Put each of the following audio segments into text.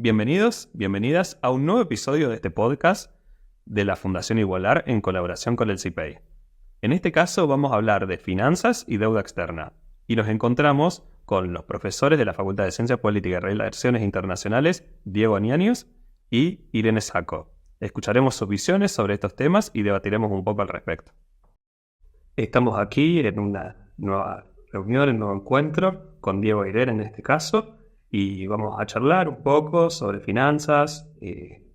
Bienvenidos, bienvenidas a un nuevo episodio de este podcast de la Fundación Igualar en colaboración con el CIPEI. En este caso vamos a hablar de finanzas y deuda externa y nos encontramos con los profesores de la Facultad de Ciencias Políticas y Relaciones Internacionales, Diego Anianius y Irene Sacco. Escucharemos sus visiones sobre estos temas y debatiremos un poco al respecto. Estamos aquí en una nueva reunión, en un nuevo encuentro con Diego e Irene en este caso, y vamos a charlar un poco sobre finanzas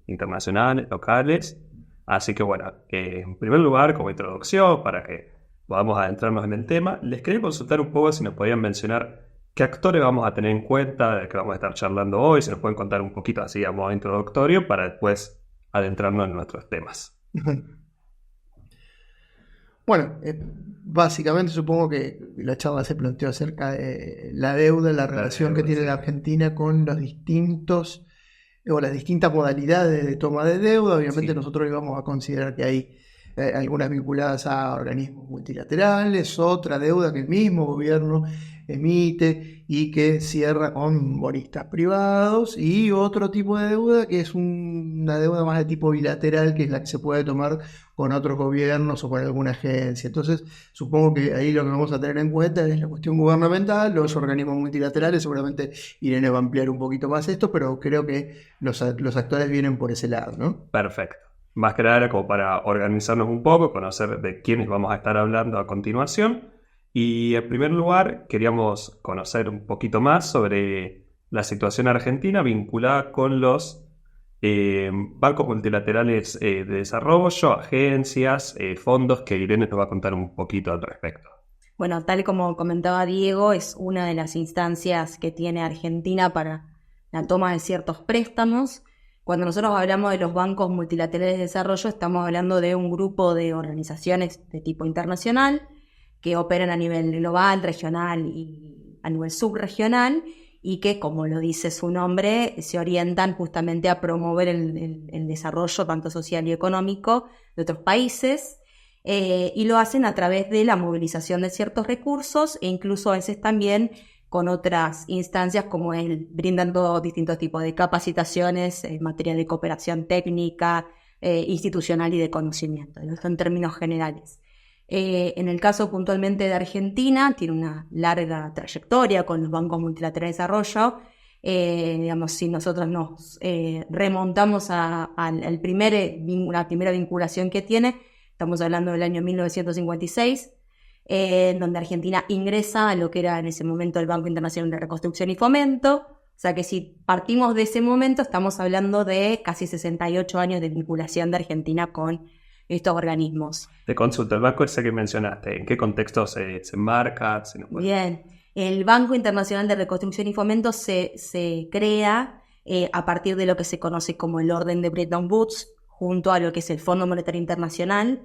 internacionales, locales. Así que bueno, en primer lugar, como introducción, para que podamos adentrarnos en el tema, les quería consultar un poco si nos podían mencionar qué actores vamos a tener en cuenta de que vamos a estar charlando hoy, si nos pueden contar un poquito así a modo introductorio para después adentrarnos en nuestros temas. Bueno, básicamente supongo que la charla se planteó acerca de la deuda, la relación que tiene la Argentina con los distintos o las distintas modalidades de toma de deuda. Obviamente nosotros íbamos a considerar que hay algunas vinculadas a organismos multilaterales, otra deuda que el mismo gobierno emite y que cierra con bonistas privados, y otro tipo de deuda que es una deuda más de tipo bilateral, que es la que se puede tomar con otros gobiernos o con alguna agencia. Entonces supongo que ahí lo que vamos a tener en cuenta es la cuestión gubernamental, los organismos multilaterales. Seguramente Irene va a ampliar un poquito más esto, pero creo que los actores vienen por ese lado, ¿no? Perfecto. Más que nada era como para organizarnos un poco, conocer de quiénes vamos a estar hablando a continuación. Y en primer lugar, queríamos conocer un poquito más sobre la situación argentina vinculada con los bancos multilaterales de desarrollo, agencias, fondos, que Irene nos va a contar un poquito al respecto. Bueno, tal como comentaba Diego, es una de las instancias que tiene Argentina para la toma de ciertos préstamos. Cuando nosotros hablamos de los bancos multilaterales de desarrollo, estamos hablando de un grupo de organizaciones de tipo internacional que operan a nivel global, regional y a nivel subregional, y que, como lo dice su nombre, se orientan justamente a promover el desarrollo tanto social y económico de otros países, y lo hacen a través de la movilización de ciertos recursos e incluso a veces también con otras instancias como brindando distintos tipos de capacitaciones en materia de cooperación técnica, institucional y de conocimiento, esto en términos generales. En el caso puntualmente de Argentina, tiene una larga trayectoria con los bancos multilaterales de desarrollo. Digamos, si nosotros nos remontamos a la primera vinculación que tiene, estamos hablando del año 1956, donde Argentina ingresa a lo que era en ese momento el Banco Internacional de Reconstrucción y Fomento. O sea que si partimos de ese momento, estamos hablando de casi 68 años de vinculación de Argentina con estos organismos. Te consulto, el banco ese que mencionaste, ¿en qué contexto se enmarca? Bien, el Banco Internacional de Reconstrucción y Fomento se crea a partir de lo que se conoce como el orden de Bretton Woods, junto a lo que es el Fondo Monetario Internacional.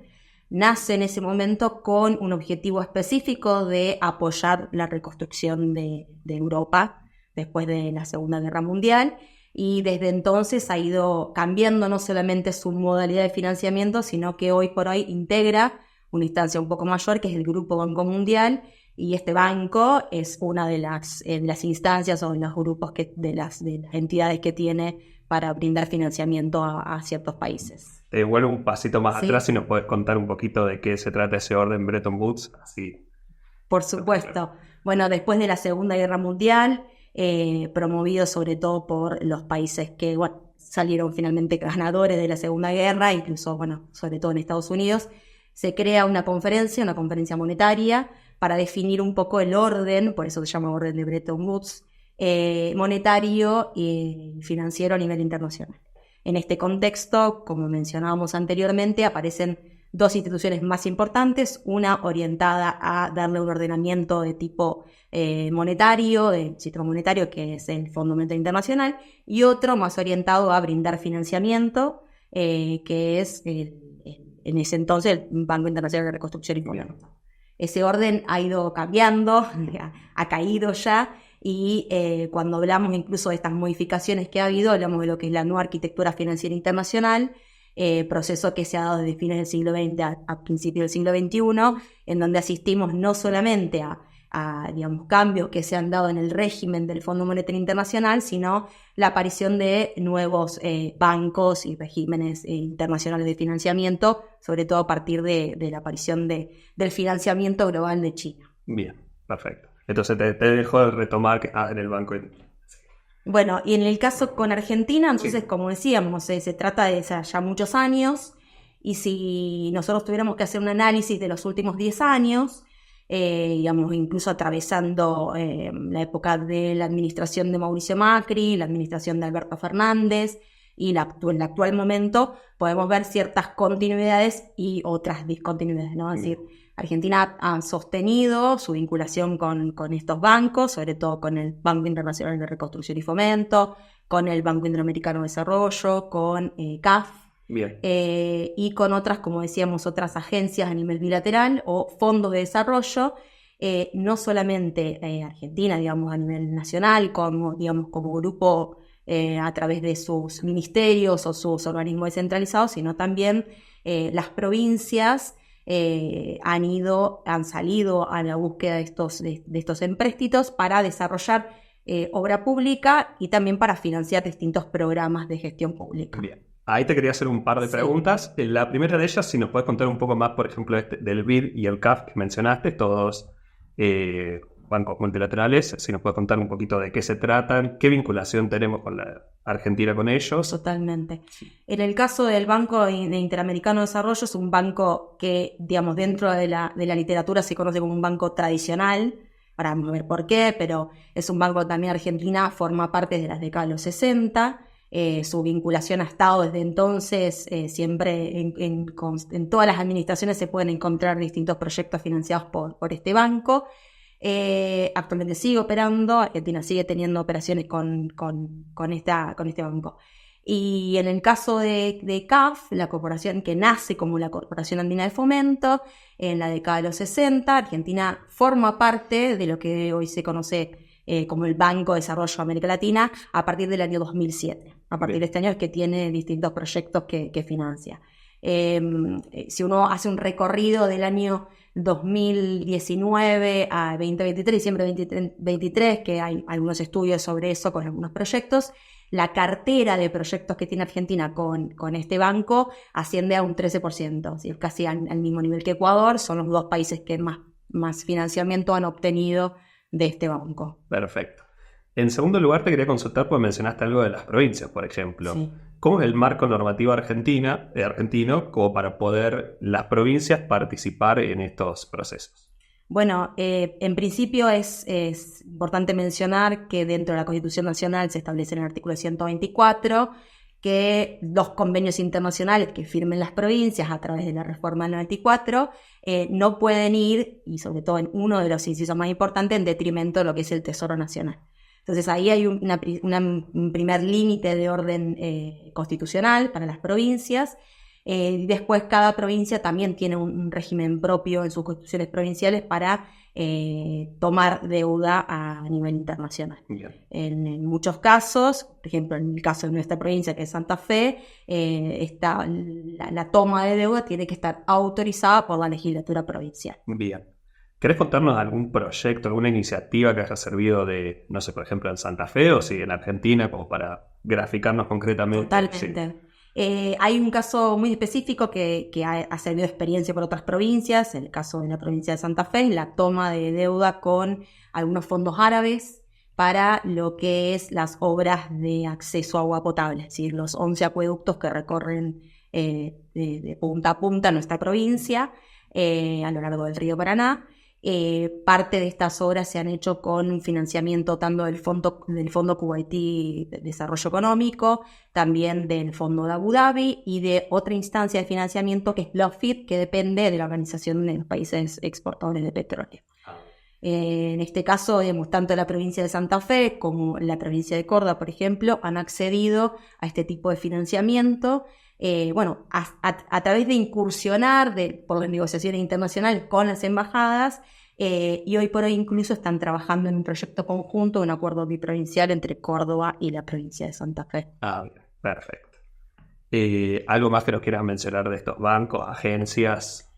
Nace en ese momento con un objetivo específico de apoyar la reconstrucción de Europa después de la Segunda Guerra Mundial, y desde entonces ha ido cambiando no solamente su modalidad de financiamiento, sino que hoy por hoy integra una instancia un poco mayor, que es el Grupo Banco Mundial, y este banco es una de las instancias o de los grupos de las entidades que tiene para brindar financiamiento a ciertos países. Te vuelvo un pasito más atrás y nos puedes contar un poquito de qué se trata ese orden Bretton Woods. Así. Por supuesto. Bueno, después de la Segunda Guerra Mundial, promovido sobre todo por los países que salieron finalmente ganadores de la Segunda Guerra, incluso, sobre todo en Estados Unidos, se crea una conferencia monetaria para definir un poco el orden, por eso se llama orden de Bretton Woods, monetario y financiero a nivel internacional. En este contexto, como mencionábamos anteriormente, aparecen dos instituciones más importantes, una orientada a darle un ordenamiento de tipo monetario, del sistema monetario, que es el Fondo Monetario Internacional, y otro más orientado a brindar financiamiento, que es en ese entonces el Banco Internacional de Reconstrucción y Fomento. Ese orden ha ido cambiando, ha caído ya, y cuando hablamos incluso de estas modificaciones que ha habido, hablamos de lo que es la nueva arquitectura financiera internacional, proceso que se ha dado desde fines del siglo XX a principios del siglo XXI, en donde asistimos no solamente a digamos, cambios que se han dado en el régimen del Fondo Monetario Internacional, sino la aparición de nuevos bancos y regímenes internacionales de financiamiento, sobre todo a partir de la aparición del financiamiento global de China. Bien, perfecto. Entonces te dejo retomar en el banco. Bueno, y en el caso con Argentina, entonces, como decíamos, se trata de ya muchos años, y si nosotros tuviéramos que hacer un análisis de los últimos 10 años, digamos, incluso atravesando la época de la administración de Mauricio Macri, la administración de Alberto Fernández y el actual momento, podemos ver ciertas continuidades y otras discontinuidades, ¿no? Es decir, Argentina ha sostenido su vinculación con estos bancos, sobre todo con el Banco Internacional de Reconstrucción y Fomento, con el Banco Interamericano de Desarrollo, con CAF. Bien. Y con otras, como decíamos, otras agencias a nivel bilateral o fondos de desarrollo, no solamente Argentina, digamos, a nivel nacional, como grupo a través de sus ministerios o sus organismos descentralizados, sino también las provincias han salido a la búsqueda de estos empréstitos para desarrollar obra pública y también para financiar distintos programas de gestión pública. Bien. Ahí te quería hacer un par de preguntas. La primera de ellas, si nos puedes contar un poco más, por ejemplo, del BID y el CAF que mencionaste, todos bancos multilaterales, si nos puedes contar un poquito de qué se tratan, qué vinculación tenemos con la Argentina con ellos. Totalmente. En el caso del Banco Interamericano de Desarrollo, es un banco que, digamos, dentro de la literatura se conoce como un banco tradicional. Ahora vamos a ver por qué, pero es un banco que también Argentina forma parte de las décadas de los 60. Su vinculación ha estado desde entonces, siempre en todas las administraciones se pueden encontrar distintos proyectos financiados por este banco. Actualmente sigue operando, Argentina sigue teniendo operaciones con este banco. Y en el caso de CAF, la corporación que nace como la Corporación Andina de Fomento, en la década de los 60, Argentina forma parte de lo que hoy se conoce como el Banco de Desarrollo de América Latina a partir del año 2007. A partir de este año es que tiene distintos proyectos que financia. Si uno hace un recorrido del año 2019 a 2023, diciembre de 2023, que hay algunos estudios sobre eso con algunos proyectos, la cartera de proyectos que tiene Argentina con este banco asciende a un 13%, ¿sí? Casi al mismo nivel que Ecuador. Son los dos países que más financiamiento han obtenido de este banco. Perfecto. En segundo lugar, te quería consultar porque mencionaste algo de las provincias, por ejemplo. Sí. ¿Cómo es el marco normativo argentino como para poder las provincias participar en estos procesos? Bueno, en principio es importante mencionar que dentro de la Constitución Nacional se establece en el artículo 124 que los convenios internacionales que firmen las provincias a través de la reforma del 94 no pueden ir, y sobre todo en uno de los incisos más importantes, en detrimento de lo que es el Tesoro Nacional. Entonces ahí hay un primer límite de orden constitucional para las provincias. Después cada provincia también tiene un régimen propio en sus constituciones provinciales para tomar deuda a nivel internacional. En muchos casos, por ejemplo en el caso de nuestra provincia que es Santa Fe, la toma de deuda tiene que estar autorizada por la legislatura provincial. Bien. ¿Querés contarnos algún proyecto, alguna iniciativa que haya servido de, no sé, por ejemplo en Santa Fe o si en Argentina, como para graficarnos concretamente? Totalmente. Sí. Hay un caso muy específico que ha servido de experiencia por otras provincias. En el caso de la provincia de Santa Fe, la toma de deuda con algunos fondos árabes para lo que es las obras de acceso a agua potable, es decir, los 11 acueductos que recorren de punta a punta nuestra provincia a lo largo del río Paraná. Parte de estas obras se han hecho con un financiamiento tanto del Fondo Kuwaití de Desarrollo Económico, también del Fondo de Abu Dhabi y de otra instancia de financiamiento que es BlockFit, que depende de la Organización de los Países Exportadores de Petróleo. En este caso, digamos, tanto la provincia de Santa Fe como la provincia de Córdoba, por ejemplo, han accedido a este tipo de financiamiento. A través de incursionar por las negociaciones internacionales con las embajadas, y hoy por hoy incluso están trabajando en un proyecto conjunto, un acuerdo biprovincial entre Córdoba y la provincia de Santa Fe. Bien, perfecto. ¿Algo más que nos quieras mencionar de estos bancos, agencias?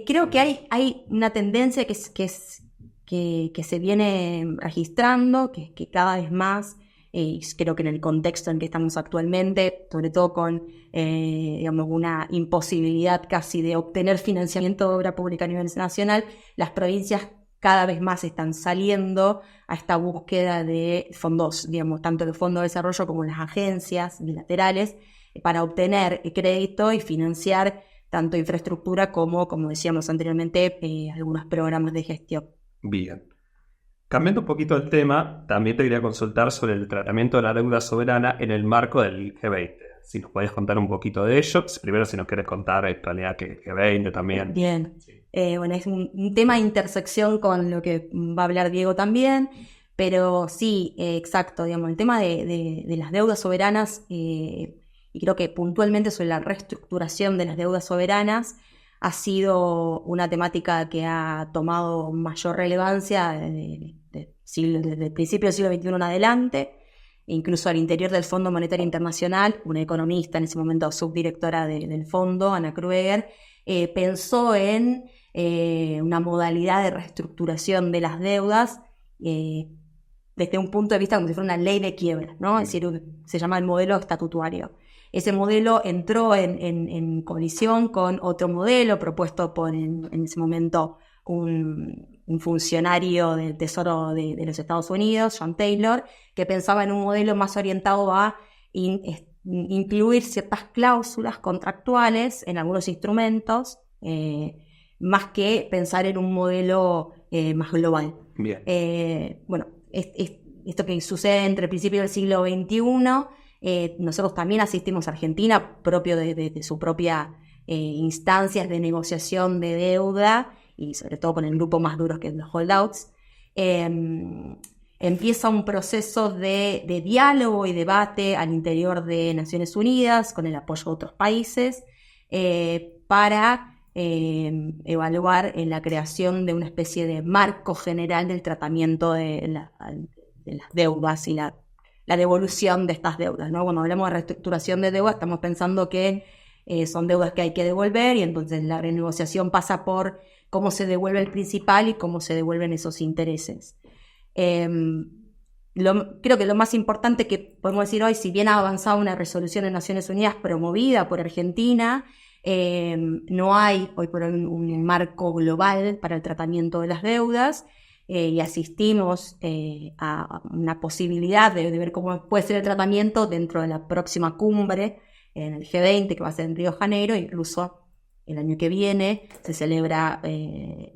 Creo que hay una tendencia que es que se viene registrando, que cada vez más, creo que en el contexto en que estamos actualmente, sobre todo con digamos, una imposibilidad casi de obtener financiamiento de obra pública a nivel nacional, las provincias cada vez más están saliendo a esta búsqueda de fondos, digamos, tanto el Fondo de Desarrollo como las agencias bilaterales, para obtener crédito y financiar tanto infraestructura como decíamos anteriormente, algunos programas de gestión. Bien. Cambiando un poquito el tema, también te quería consultar sobre el tratamiento de la deuda soberana en el marco del G20. Si nos podés contar un poquito de ello. Primero, si nos querés contar en realidad que el G20 también. Bien. Sí. Bueno, es un tema de intersección con lo que va a hablar Diego también, pero sí, exacto, digamos, el tema de las deudas soberanas, y creo que puntualmente sobre la reestructuración de las deudas soberanas, ha sido una temática que ha tomado mayor relevancia desde el principio del siglo XXI en adelante, incluso al interior del Fondo Monetario Internacional. Una economista, en ese momento subdirectora del fondo, Anna Krueger, pensó en una modalidad de reestructuración de las deudas desde un punto de vista como si fuera una ley de quiebra, ¿no? Es decir, se llama el modelo estatutario. Ese modelo entró en colisión con otro modelo propuesto por en ese momento un funcionario del Tesoro de los Estados Unidos, John Taylor, que pensaba en un modelo más orientado a incluir ciertas cláusulas contractuales en algunos instrumentos, más que pensar en un modelo más global. Bien. Bueno, esto que sucede entre el principio del siglo XXI, nosotros también asistimos a Argentina, propio de su propia instancias de negociación de deuda, y sobre todo con el grupo más duro que es los holdouts. Empieza un proceso de diálogo y debate al interior de Naciones Unidas, con el apoyo de otros países, para evaluar en la creación de una especie de marco general del tratamiento de las deudas y la devolución de estas deudas, ¿no? Cuando hablamos de reestructuración de deuda, estamos pensando que son deudas que hay que devolver, y entonces la renegociación pasa por cómo se devuelve el principal y cómo se devuelven esos intereses. Creo que lo más importante que podemos decir hoy, si bien ha avanzado una resolución en Naciones Unidas promovida por Argentina, no hay hoy por hoy un marco global para el tratamiento de las deudas, y asistimos a una posibilidad de ver cómo puede ser el tratamiento dentro de la próxima cumbre en el G20, que va a ser en Río de Janeiro. Incluso el año que viene se celebra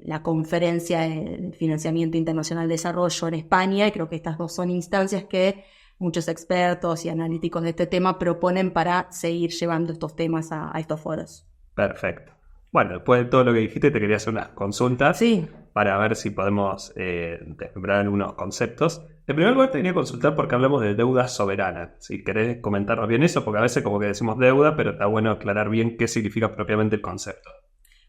la conferencia de financiamiento internacional de desarrollo en España, y creo que estas dos son instancias que muchos expertos y analíticos de este tema proponen para seguir llevando estos temas a estos foros. Perfecto. Bueno, después de todo lo que dijiste, te quería hacer unas consultas. Sí. Para ver si podemos desmembrar algunos conceptos. En primer lugar, te quería consultar porque hablamos de deuda soberana. Si querés comentarnos bien eso, porque a veces como que decimos deuda, pero está bueno aclarar bien qué significa propiamente el concepto.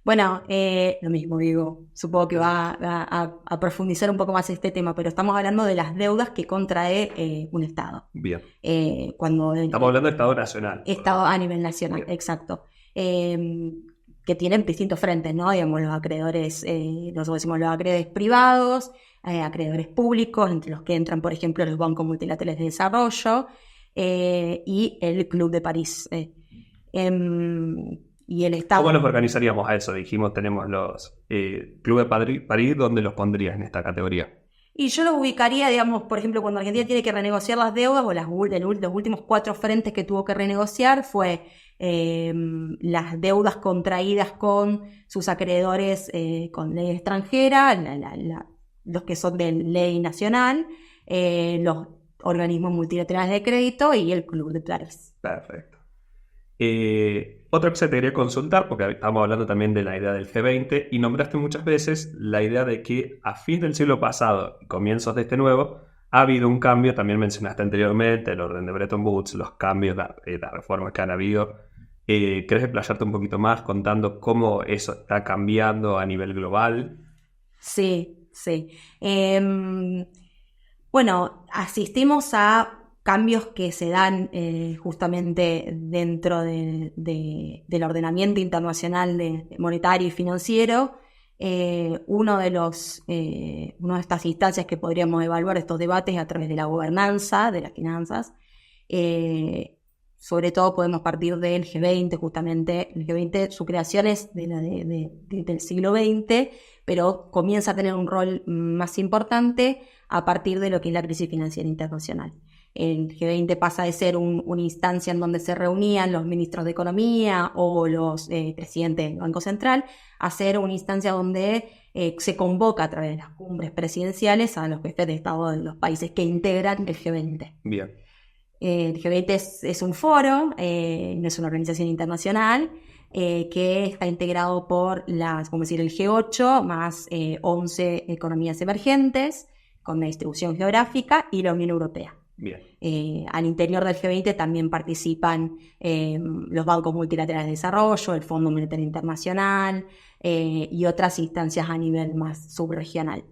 Bueno, lo mismo digo, supongo que va a profundizar un poco más este tema, pero estamos hablando de las deudas que contrae un Estado. Bien. Estamos hablando de Estado nacional. Estado a nivel nacional, bien. Exacto. Que tienen distintos frentes, ¿no? Digamos, los acreedores, nosotros decimos los acreedores privados, acreedores públicos, entre los que entran, por ejemplo, los bancos multilaterales de desarrollo, y el Club de París. Y el Estado. ¿Cómo nos organizaríamos a eso? Dijimos, tenemos los Club de París, ¿dónde los pondrías en esta categoría? Y yo los ubicaría, digamos, por ejemplo, cuando Argentina tiene que renegociar las deudas, o los últimos 4 frentes que tuvo que renegociar fue las deudas contraídas con sus acreedores con ley extranjera, los que son de ley nacional, los organismos multilaterales de crédito y el Club de París. Perfecto. Otra cosa que te quería consultar, porque estamos hablando también de la idea del G20, y nombraste muchas veces la idea de que a fin del siglo pasado y comienzos de este nuevo ha habido un cambio. También mencionaste anteriormente el orden de Bretton Woods, los cambios, las reformas que han habido. ¿Querés explayarte un poquito más contando cómo eso está cambiando a nivel global? Sí. Bueno, asistimos a cambios que se dan justamente dentro del ordenamiento internacional monetario y financiero, Una de estas instancias que podríamos evaluar estos debates a través de la gobernanza, de las finanzas. Sobre todo podemos partir del G20, justamente. El G20, su creación es del siglo XX, pero comienza a tener un rol más importante a partir de lo que es la crisis financiera internacional. El G20 pasa de ser una instancia en donde se reunían los ministros de Economía o los presidentes del Banco Central, a ser una instancia donde se convoca a través de las cumbres presidenciales a los jefes de Estado de los países que integran el G20. Bien. El G20 es un foro, no es una organización internacional, que está integrado por el G8 más 11 economías emergentes con una distribución geográfica y la Unión Europea. Bien. Al interior del G20 también participan los bancos multilaterales de desarrollo, el Fondo Monetario Internacional y otras instancias a nivel más subregional.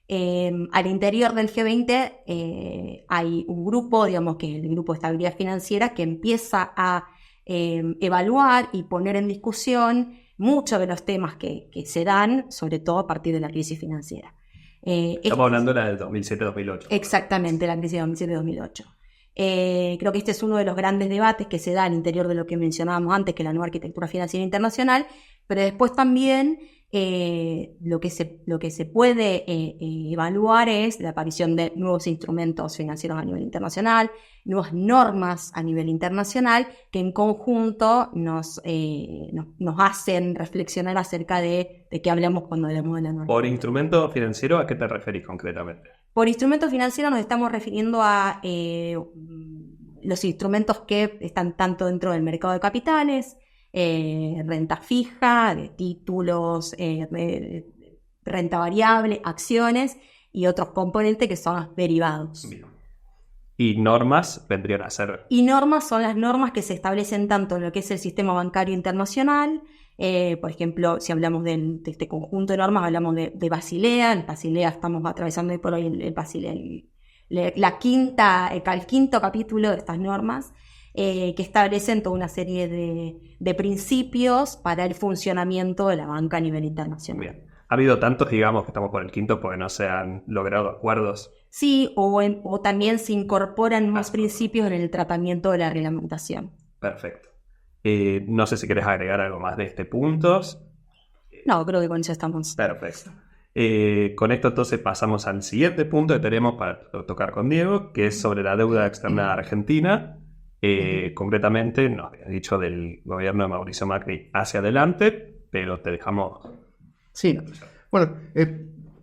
Al interior del G20 hay un grupo, digamos que es el Grupo de Estabilidad Financiera, que empieza a evaluar y poner en discusión muchos de los temas que se dan, sobre todo a partir de la crisis financiera. Estamos hablando de la del 2007-2008. Exactamente, la crisis de 2007-2008. Creo que este es uno de los grandes debates que se da al interior de lo que mencionábamos antes, que es la nueva arquitectura financiera internacional, pero después también lo que se puede evaluar es la aparición de nuevos instrumentos financieros a nivel internacional, nuevas normas a nivel internacional que en conjunto nos hacen reflexionar acerca de qué hablamos cuando hablamos de la norma. Por instrumento financiero, ¿a qué te referís concretamente? Por instrumento financiero nos estamos refiriendo a los instrumentos que están tanto dentro del mercado de capitales, renta fija, de títulos, renta variable, acciones y otros componentes que son los derivados. Bien. ¿Y normas vendrían a ser? Y normas son las normas que se establecen tanto en lo que es el sistema bancario internacional. Por ejemplo, si hablamos de este conjunto de normas, hablamos de Basilea. En Basilea estamos atravesando hoy por hoy el Basilea, el quinto capítulo de estas normas, que establecen toda una serie de principios para el funcionamiento de la banca a nivel internacional. Bien. ¿Ha habido tantos, digamos, que estamos por el quinto porque no se han logrado acuerdos? Sí, o también se incorporan más principios en el tratamiento de la reglamentación. Perfecto. No sé si querés agregar algo más de este punto. No, creo que con eso estamos. Perfecto. Con esto entonces pasamos al siguiente punto que tenemos para tocar con Diego, que es sobre la deuda externa de Argentina. Concretamente, nos habías dicho del gobierno de Mauricio Macri hacia adelante, pero te dejamos... Sí, bueno,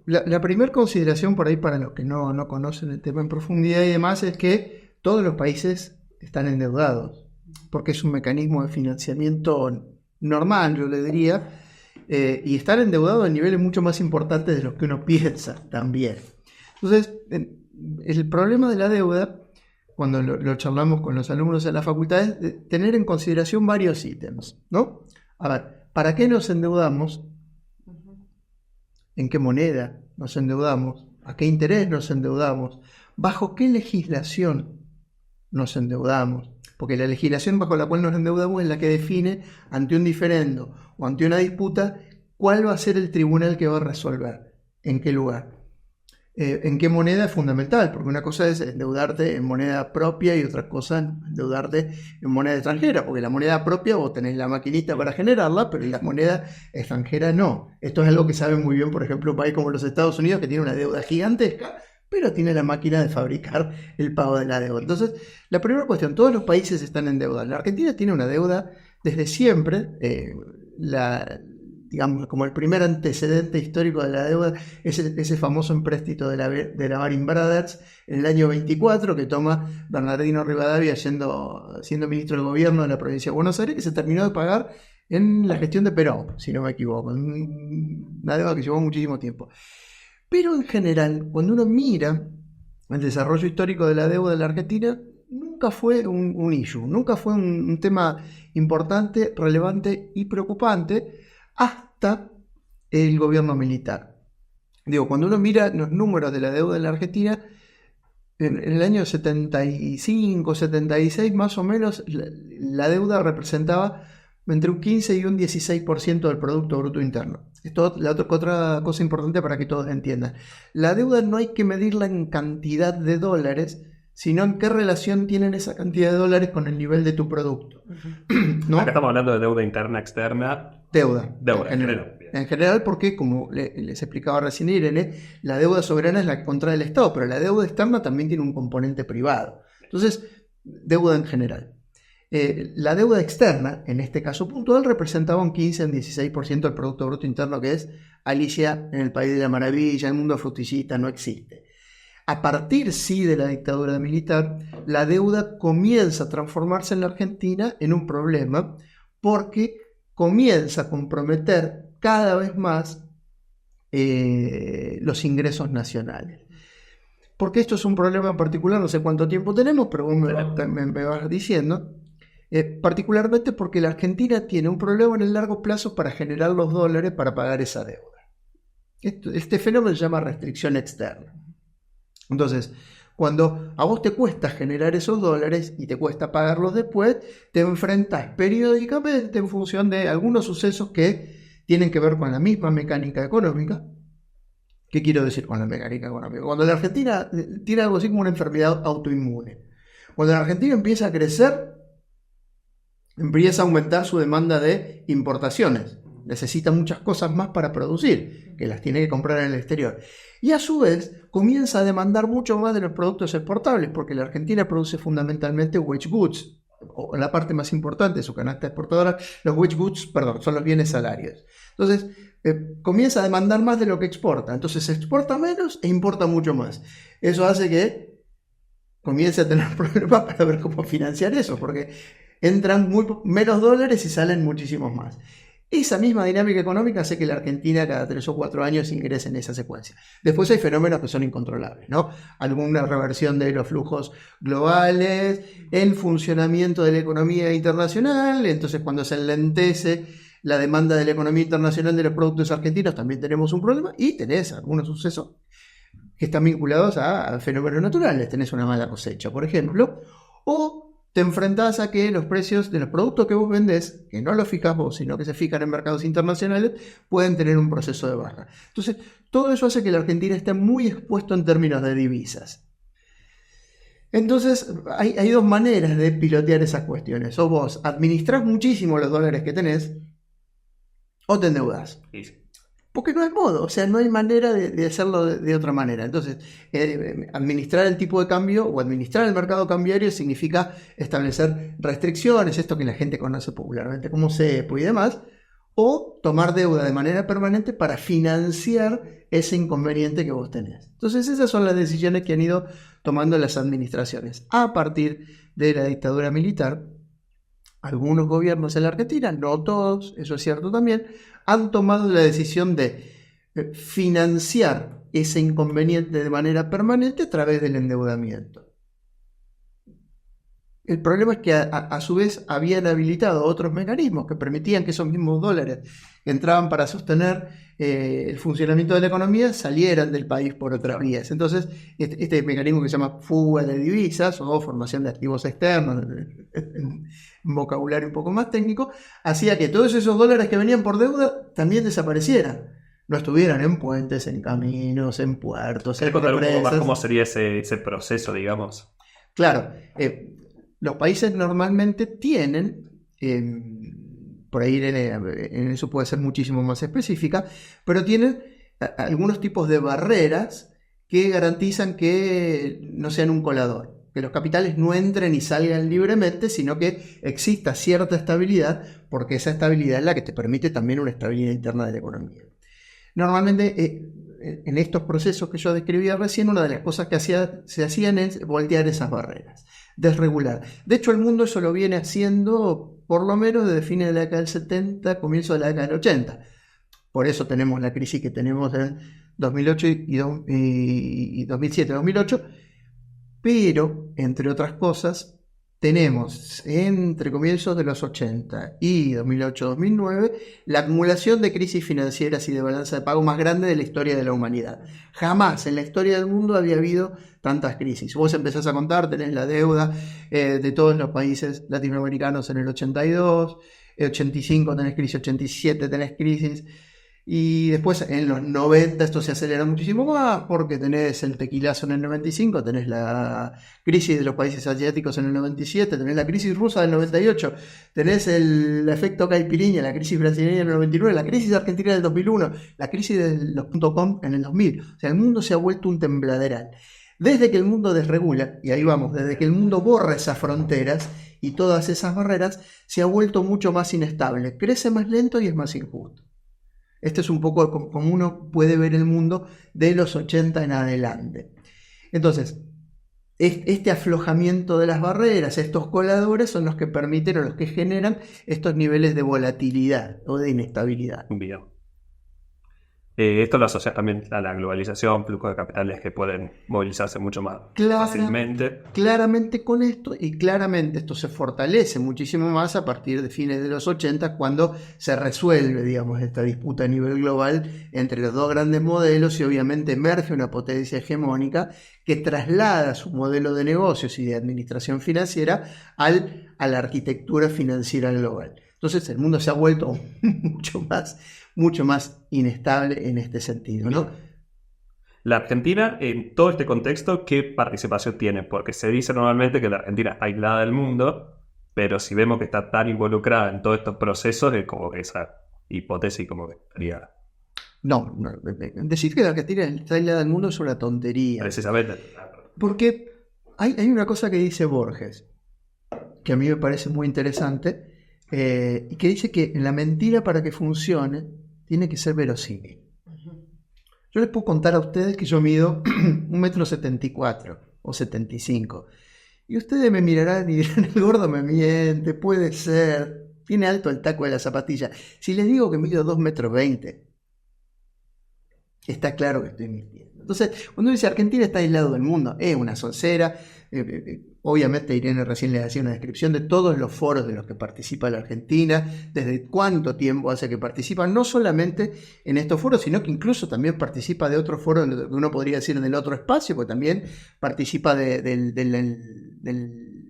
la primera consideración por ahí para los que no conocen el tema en profundidad y demás es que todos los países están endeudados, porque es un mecanismo de financiamiento normal, yo le diría, y están endeudados a niveles mucho más importantes de los que uno piensa también. Entonces, el problema de la deuda, cuando lo charlamos con los alumnos de la facultad, es de tener en consideración varios ítems, ¿no? A ver, ¿para qué nos endeudamos? ¿En qué moneda nos endeudamos? ¿A qué interés nos endeudamos? ¿Bajo qué legislación nos endeudamos? Porque la legislación bajo la cual nos endeudamos es la que define ante un diferendo o ante una disputa cuál va a ser el tribunal que va a resolver, en qué lugar. En qué moneda es fundamental, porque una cosa es endeudarte en moneda propia y otra cosa endeudarte en moneda extranjera, porque la moneda propia vos tenés la maquinita para generarla, pero la moneda extranjera no. Esto es algo que saben muy bien, por ejemplo, un país como los Estados Unidos, que tiene una deuda gigantesca, pero tiene la máquina de fabricar el pago de la deuda. Entonces, la primera cuestión, todos los países están en deuda. La Argentina tiene una deuda desde siempre, digamos, como el primer antecedente histórico de la deuda, ese famoso empréstito de la Baring Brothers en el año 24 que toma Bernardino Rivadavia siendo ministro del gobierno de la provincia de Buenos Aires, que se terminó de pagar en la gestión de Perón, si no me equivoco, una deuda que llevó muchísimo tiempo. Pero en general, cuando uno mira el desarrollo histórico de la deuda de la Argentina, nunca fue un issue, nunca fue un tema importante, relevante y preocupante, hasta el gobierno militar. Digo, cuando uno mira los números de la deuda de la Argentina, en el año 75, 76 más o menos, la deuda representaba entre un 15 y un 16% del Producto Bruto Interno. Esto es otra cosa importante para que todos entiendan. La deuda no hay que medirla en cantidad de dólares, sino en qué relación tienen esa cantidad de dólares con el nivel de tu producto. ¿No? Acá estamos hablando de deuda interna, externa. Deuda en general. En general, porque, como les explicaba recién Irene, la deuda soberana es la que contrae el Estado, pero la deuda externa también tiene un componente privado. Entonces, deuda en general. La deuda externa, en este caso puntual, representaba un 15 al 16% del Producto Bruto Interno, que es Alicia en el País de la Maravilla, el mundo fruticista, no existe. A partir, sí, de la dictadura militar, la deuda comienza a transformarse en la Argentina en un problema, porque comienza a comprometer cada vez más los ingresos nacionales. Porque esto es un problema en particular, no sé cuánto tiempo tenemos, pero vos me vas diciendo. Particularmente porque la Argentina tiene un problema en el largo plazo para generar los dólares para pagar esa deuda. Este fenómeno se llama restricción externa. Entonces, cuando a vos te cuesta generar esos dólares y te cuesta pagarlos después, te enfrentás periódicamente en función de algunos sucesos que tienen que ver con la misma mecánica económica. ¿Qué quiero decir con la mecánica económica? Cuando la Argentina tiene algo así como una enfermedad autoinmune. Cuando la Argentina empieza a crecer, empieza a aumentar su demanda de importaciones. Necesita muchas cosas más para producir, que las tiene que comprar en el exterior. Y a su vez comienza a demandar mucho más de los productos exportables, porque la Argentina produce fundamentalmente wage goods, o la parte más importante de su canasta exportadora. Los wage goods, son los bienes salarios. Entonces, comienza a demandar más de lo que exporta. Entonces, exporta menos e importa mucho más. Eso hace que comience a tener problemas para ver cómo financiar eso, porque entran menos dólares y salen muchísimos más. Esa misma dinámica económica hace que la Argentina cada 3 o 4 años ingrese en esa secuencia. Después hay fenómenos que son incontrolables, ¿no? Alguna reversión de los flujos globales, el funcionamiento de la economía internacional. Entonces, cuando se enlentece la demanda de la economía internacional de los productos argentinos, también tenemos un problema. Y tenés algunos sucesos que están vinculados a fenómenos naturales. Tenés una mala cosecha, por ejemplo, o te enfrentás a que los precios de los productos que vos vendés, que no los fijas vos, sino que se fijan en mercados internacionales, pueden tener un proceso de baja. Entonces, todo eso hace que la Argentina esté muy expuesto en términos de divisas. Entonces, hay dos maneras de pilotear esas cuestiones. O vos administrás muchísimo los dólares que tenés, o te endeudás. Porque no hay modo, o sea, no hay manera de hacerlo de otra manera. Entonces, administrar el tipo de cambio o administrar el mercado cambiario significa establecer restricciones, esto que la gente conoce popularmente como cepo y demás, o tomar deuda de manera permanente para financiar ese inconveniente que vos tenés. Entonces, esas son las decisiones que han ido tomando las administraciones. A partir de la dictadura militar, algunos gobiernos en la Argentina, no todos, eso es cierto también, han tomado la decisión de financiar ese inconveniente de manera permanente a través del endeudamiento. El problema es que a su vez habían habilitado otros mecanismos que permitían que esos mismos dólares que entraban para sostener el funcionamiento de la economía salieran del país por otras vías. Entonces, este mecanismo que se llama fuga de divisas o formación de activos externos, en vocabulario un poco más técnico, hacía que todos esos dólares que venían por deuda también desaparecieran. No estuvieran en puentes, en caminos, en puertos, en contar un poco más empresas. cómo sería ese proceso, digamos? Claro, los países normalmente tienen, por ahí en eso puede ser muchísimo más específica, pero tienen algunos tipos de barreras que garantizan que no sean un colador, que los capitales no entren y salgan libremente, sino que exista cierta estabilidad, porque esa estabilidad es la que te permite también una estabilidad interna de la economía. Normalmente, en estos procesos que yo describía recién, una de las cosas que se hacían es voltear esas barreras, desregular. De hecho, el mundo eso lo viene haciendo por lo menos desde fines de la década del 70, comienzo de la década del 80. Por eso tenemos la crisis que tenemos en 2008 y 2007-2008, pero, entre otras cosas, tenemos entre comienzos de los 80 y 2008-2009 la acumulación de crisis financieras y de balanza de pago más grande de la historia de la humanidad. Jamás en la historia del mundo había habido tantas crisis. Vos empezás a contar, tenés la deuda de todos los países latinoamericanos en el 82, 85 tenés crisis, 87 tenés crisis. Y después en los 90 esto se acelera muchísimo más porque tenés el tequilazo en el 95, tenés la crisis de los países asiáticos en el 97, tenés la crisis rusa del 98, tenés el efecto caipirinha, la crisis brasileña en el 99, la crisis argentina del 2001, la crisis de los .com en el 2000. O sea, el mundo se ha vuelto un tembladeral. Desde que el mundo desregula, y ahí vamos, desde que el mundo borra esas fronteras y todas esas barreras, se ha vuelto mucho más inestable, crece más lento y es más injusto. Este es un poco como uno puede ver el mundo de los 80 en adelante. Entonces, este aflojamiento de las barreras, estos coladores son los que permiten o los que generan estos niveles de volatilidad o de inestabilidad. Bien. Esto lo asocias también a la globalización, flujos de capitales que pueden movilizarse mucho más fácilmente. Claramente con esto, y claramente esto se fortalece muchísimo más a partir de fines de los 80, cuando se resuelve, digamos, esta disputa a nivel global entre los dos grandes modelos y obviamente emerge una potencia hegemónica que traslada su modelo de negocios y de administración financiera a la arquitectura financiera global. Entonces el mundo se ha vuelto mucho más inestable en este sentido, ¿no? La Argentina, en todo este contexto, ¿qué participación tiene? Porque se dice normalmente que la Argentina está aislada del mundo, pero si vemos que está tan involucrada en todos estos procesos, es como que esa hipótesis como que estaría... No, decir que la Argentina está aislada del mundo es una tontería. Precisamente. Porque hay una cosa que dice Borges, que a mí me parece muy interesante, y que dice que la mentira, para que funcione, tiene que ser verosímil. Yo les puedo contar a ustedes que yo mido 1,74 m o 75. Y ustedes me mirarán y dirán, el gordo me miente, puede ser, tiene alto el taco de la zapatilla. Si les digo que mido 2,20 m, está claro que estoy mintiendo. Entonces, cuando dice Argentina está aislado del mundo, es una soncera. Obviamente Irene recién le hacía una descripción de todos los foros de los que participa la Argentina, desde cuánto tiempo hace que participa, no solamente en estos foros, sino que incluso también participa de otros foros, que uno podría decir en el otro espacio, porque también participa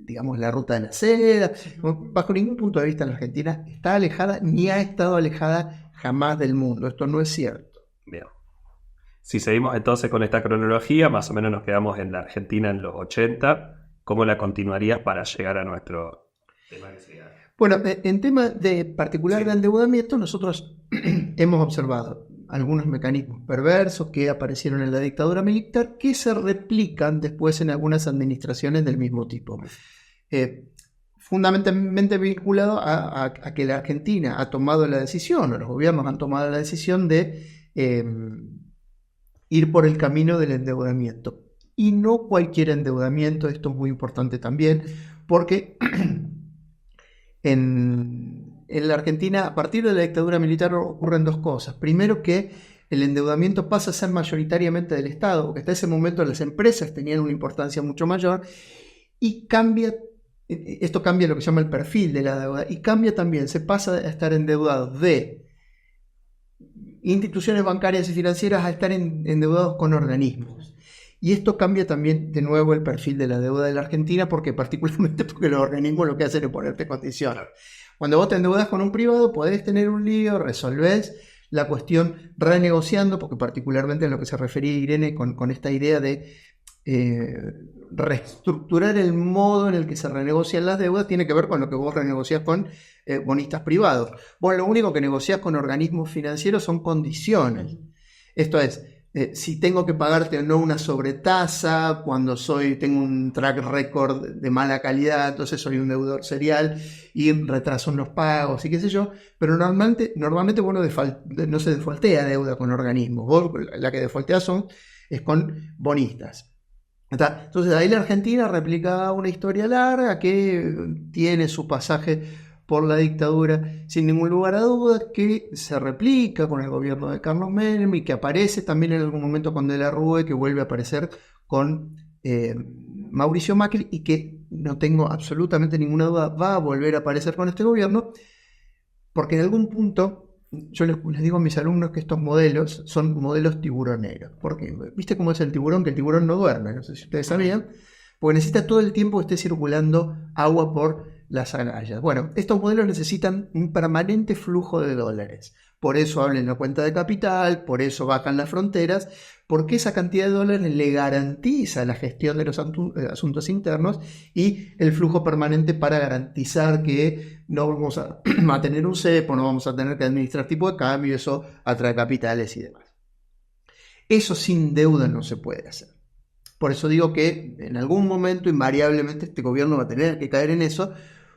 digamos, la ruta de la seda. Bajo ningún punto de vista la Argentina está alejada, ni ha estado alejada jamás del mundo. Esto no es cierto. Bien. Si seguimos entonces con esta cronología, más o menos nos quedamos en la Argentina en los 80. ¿Cómo la continuarías para llegar a nuestro tema de seguridad? Bueno, en tema de particular de endeudamiento, nosotros hemos observado algunos mecanismos perversos que aparecieron en la dictadura militar que se replican después en algunas administraciones del mismo tipo. Fundamentalmente vinculado a que la Argentina ha tomado la decisión, o los gobiernos han tomado la decisión de ir por el camino del endeudamiento. Y no cualquier endeudamiento, esto es muy importante también, porque en la Argentina, a partir de la dictadura militar, ocurren dos cosas. Primero, que el endeudamiento pasa a ser mayoritariamente del Estado, porque hasta ese momento las empresas tenían una importancia mucho mayor, y esto cambia lo que se llama el perfil de la deuda, y cambia también, se pasa a estar endeudados de instituciones bancarias y financieras a estar endeudados con organismos. Y esto cambia también de nuevo el perfil de la deuda de la Argentina, particularmente porque los organismos lo que hacen es ponerte condiciones. Cuando vos te endeudas con un privado, podés tener un lío, resolvés la cuestión renegociando, porque particularmente en lo que se refería Irene con esta idea de reestructurar el modo en el que se renegocian las deudas, tiene que ver con lo que vos renegociás con bonistas privados. Vos lo único que negociás con organismos financieros son condiciones. Esto es, si tengo que pagarte o no una sobretasa, cuando tengo un track record de mala calidad, entonces soy un deudor serial y retraso en los pagos y qué sé yo, pero normalmente vos no se defaultea deuda con organismos, vos la que defaulteas es con bonistas. Entonces ahí la Argentina replica una historia larga que tiene su pasaje por la dictadura sin ningún lugar a dudas, que se replica con el gobierno de Carlos Menem y que aparece también en algún momento con De la Rúa, que vuelve a aparecer con Mauricio Macri y que no tengo absolutamente ninguna duda va a volver a aparecer con este gobierno, porque en algún punto yo les digo a mis alumnos que estos modelos son modelos tiburoneros. Porque, ¿viste cómo es el tiburón? Que el tiburón no duerme, no sé si ustedes sabían, porque necesita todo el tiempo que esté circulando agua por las agallas. Bueno, estos modelos necesitan un permanente flujo de dólares. Por eso abren la cuenta de capital, por eso bajan las fronteras, porque esa cantidad de dólares le garantiza la gestión de los asuntos internos y el flujo permanente para garantizar que no vamos a tener un cepo, no vamos a tener que administrar tipo de cambio, eso atrae capitales y demás. Eso sin deuda no se puede hacer. Por eso digo que en algún momento invariablemente este gobierno va a tener que caer en eso,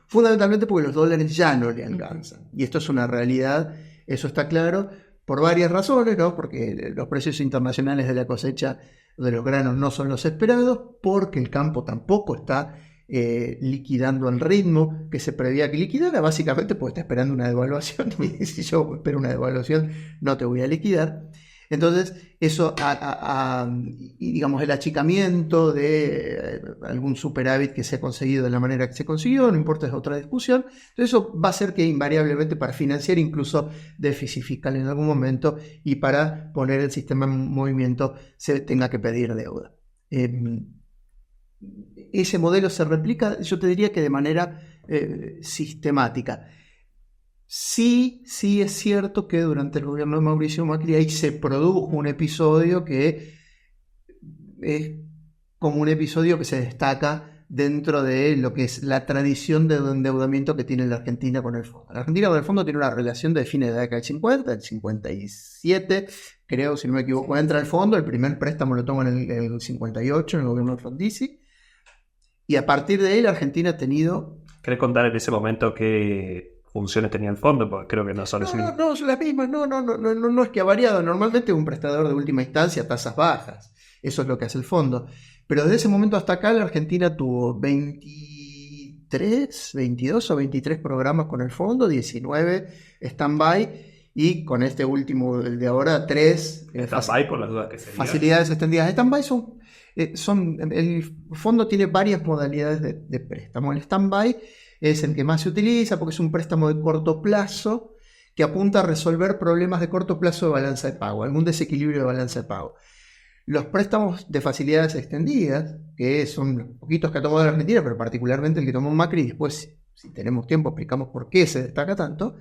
fundamentalmente porque los dólares ya no le alcanzan. Y esto es una realidad, eso está claro, por varias razones, ¿no? Porque los precios internacionales de la cosecha de los granos no son los esperados, porque el campo tampoco está liquidando al ritmo que se preveía que liquidara, básicamente porque está esperando una devaluación, y si yo espero una devaluación no te voy a liquidar. Entonces, eso, y digamos, el achicamiento de algún superávit que se ha conseguido de la manera que se consiguió, no importa, es otra discusión. Entonces, eso va a hacer que invariablemente para financiar incluso déficit fiscal en algún momento y para poner el sistema en movimiento se tenga que pedir deuda. Ese modelo se replica, yo te diría que de manera sistemática. Sí es cierto que durante el gobierno de Mauricio Macri ahí se produjo un episodio que es como un episodio que se destaca dentro de lo que es la tradición de endeudamiento que tiene la Argentina con el fondo. La Argentina con el fondo tiene una relación de fines de la década del 50, el 57, creo, si no me equivoco, entra el fondo, el primer préstamo lo toma en el 58, en el gobierno de Frondizi, y a partir de ahí la Argentina ha tenido... ¿Querés contar en ese momento qué funciones tenía el fondo? Porque creo que no son No, son las mismas, no es que ha variado. Normalmente un prestador de última instancia, tasas bajas, eso es lo que hace el fondo. Pero desde ese momento hasta acá la Argentina tuvo 22 o 23 programas con el fondo, 19 stand-by y con este último, el de ahora, 3 stand-by por las dudas que sería. Facilidades extendidas. Stand-by el fondo tiene varias modalidades de préstamo. El stand-by es el que más se utiliza porque es un préstamo de corto plazo que apunta a resolver problemas de corto plazo de balanza de pago, algún desequilibrio de balanza de pago. Los préstamos de facilidades extendidas, que son los poquitos que ha tomado la Argentina, pero particularmente el que tomó Macri, y después, si tenemos tiempo, explicamos por qué se destaca tanto,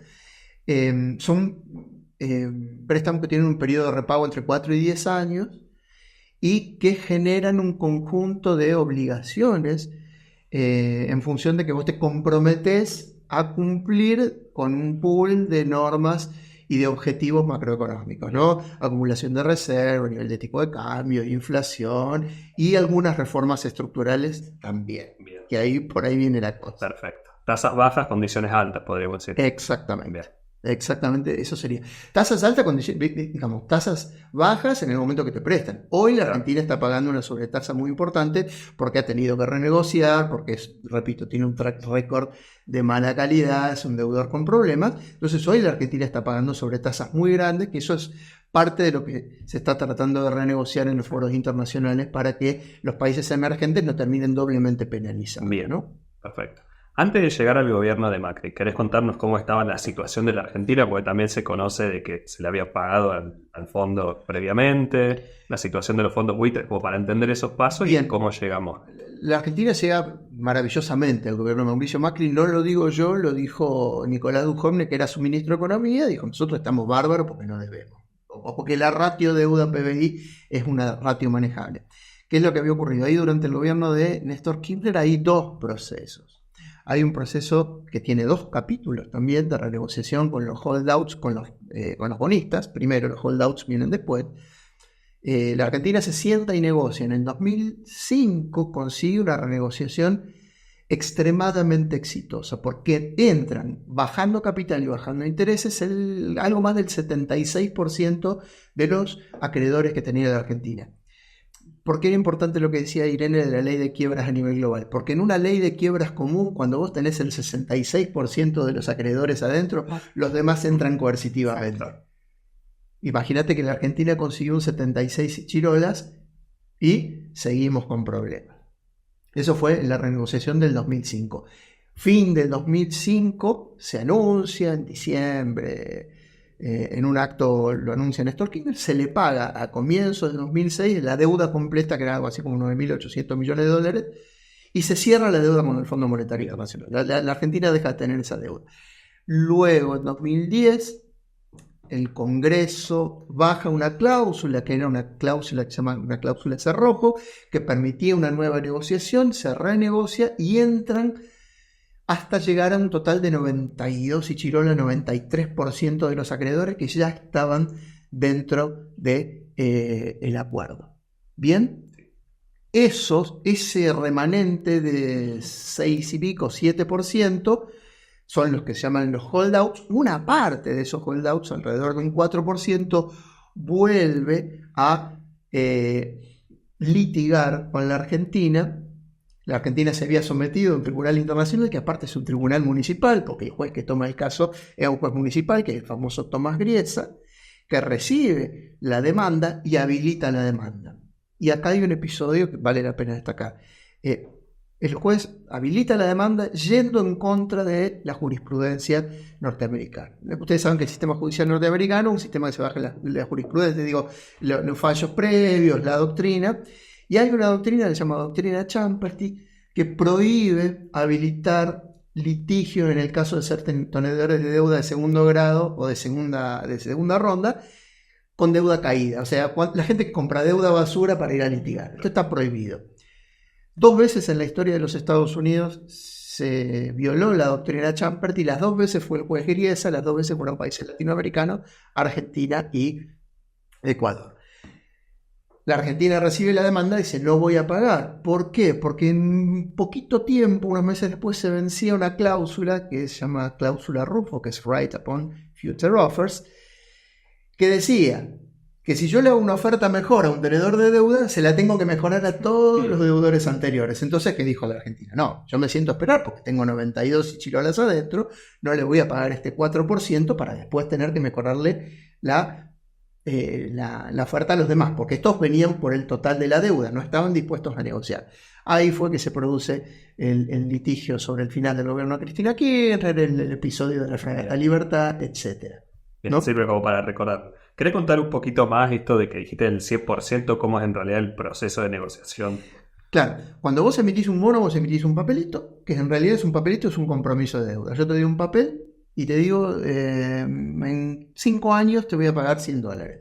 son préstamos que tienen un periodo de repago entre 4 y 10 años y que generan un conjunto de obligaciones en función de que vos te comprometés a cumplir con un pool de normas y de objetivos macroeconómicos, ¿no? Acumulación de reserva, nivel de tipo de cambio, inflación y algunas reformas estructurales también. Bien. Que ahí por ahí viene la cosa. Perfecto. Tasas bajas, condiciones altas, podríamos decir. Exactamente. Bien. Exactamente, eso sería. Tasas altas, digamos, tasas bajas en el momento que te prestan. Hoy la Argentina está pagando una sobretasa muy importante porque ha tenido que renegociar, porque, repito, tiene un track record de mala calidad, es un deudor con problemas. Entonces hoy la Argentina está pagando sobretasas muy grandes, que eso es parte de lo que se está tratando de renegociar en los foros internacionales para que los países emergentes no terminen doblemente penalizados. Bien, ¿no? Perfecto. Antes de llegar al gobierno de Macri, ¿querés contarnos cómo estaba la situación de la Argentina? Porque también se conoce de que se le había pagado al fondo previamente, la situación de los fondos buitres, como para entender esos pasos. Bien. Y cómo llegamos. La Argentina llega maravillosamente al gobierno de Mauricio Macri, no lo digo yo, lo dijo Nicolás Dujovne, que era su ministro de Economía, dijo: nosotros estamos bárbaros porque no debemos, o porque la ratio deuda-PBI es una ratio manejable. ¿Qué es lo que había ocurrido? Ahí durante el gobierno de Néstor Kirchner hay dos procesos. Hay un proceso que tiene dos capítulos también de renegociación con los holdouts, con los bonistas. Primero, los holdouts vienen después. La Argentina se sienta y negocia. En el 2005 consigue una renegociación extremadamente exitosa porque entran bajando capital y bajando intereses algo más del 76% de los acreedores que tenía la Argentina. ¿Por qué era importante lo que decía Irene de la ley de quiebras a nivel global? Porque en una ley de quiebras común, cuando vos tenés el 66% de los acreedores adentro, los demás entran coercitivamente. Imagínate que la Argentina consiguió un 76 chirolas y seguimos con problemas. Eso fue la renegociación del 2005. Fin del 2005 se anuncia en diciembre, en un acto lo anuncia Néstor Kirchner, se le paga a comienzos de 2006 la deuda completa, que era algo así como 9.800 millones de dólares, y se cierra la deuda con el Fondo Monetario Internacional. La Argentina deja de tener esa deuda. Luego, en 2010, el Congreso baja una cláusula, que era una cláusula que se llama una cláusula cerrojo, que permitía una nueva negociación, se renegocia y entran hasta llegar a un total de 92 y chirola 93% de los acreedores que ya estaban dentro del acuerdo. ¿Bien? Ese remanente de 6 y pico, 7%, son los que se llaman los holdouts. Una parte de esos holdouts, alrededor de un 4%, vuelve a litigar con la Argentina. La Argentina se había sometido a un tribunal internacional, que aparte es un tribunal municipal, porque el juez que toma el caso es un juez municipal, que es el famoso Tomás Griesa, que recibe la demanda y habilita la demanda. Y acá hay un episodio que vale la pena destacar. El juez habilita la demanda yendo en contra de la jurisprudencia norteamericana. Ustedes saben que el sistema judicial norteamericano es un sistema que se baja la jurisprudencia, los fallos previos, la doctrina. Y hay una doctrina que se llama doctrina Champerty, que prohíbe habilitar litigio en el caso de ser tenedores de deuda de segundo grado o de segunda ronda, con deuda caída. O sea, la gente que compra deuda basura para ir a litigar. Esto está prohibido. 2 veces en la historia de los Estados Unidos se violó la doctrina Champerty, y las 2 veces fue el juez Griesa, las 2 veces fueron países latinoamericanos, Argentina y Ecuador. La Argentina recibe la demanda y dice: no voy a pagar. ¿Por qué? Porque en poquito tiempo, unos meses después, se vencía una cláusula que se llama cláusula Rufo, que es Right Upon Future Offers, que decía que si yo le hago una oferta mejor a un tenedor de deuda, se la tengo que mejorar a todos los deudores anteriores. Entonces, ¿qué dijo la Argentina? No, yo me siento a esperar porque tengo 92 chirolas adentro, no le voy a pagar este 4% para después tener que mejorarle la oferta a los demás, porque estos venían por el total de la deuda, no estaban dispuestos a negociar. Ahí fue que se produce el litigio sobre el final del gobierno de Cristina Kirchner, el episodio de la libertad, etc. ¿No? Sirve como para recordar. ¿Querés contar un poquito más esto de que dijiste el 100%, cómo es en realidad el proceso de negociación? Claro, cuando vos emitís un bono, vos emitís un papelito, que en realidad es un papelito, es un compromiso de deuda. Yo te doy un papel y te digo, en 5 años te voy a pagar $100.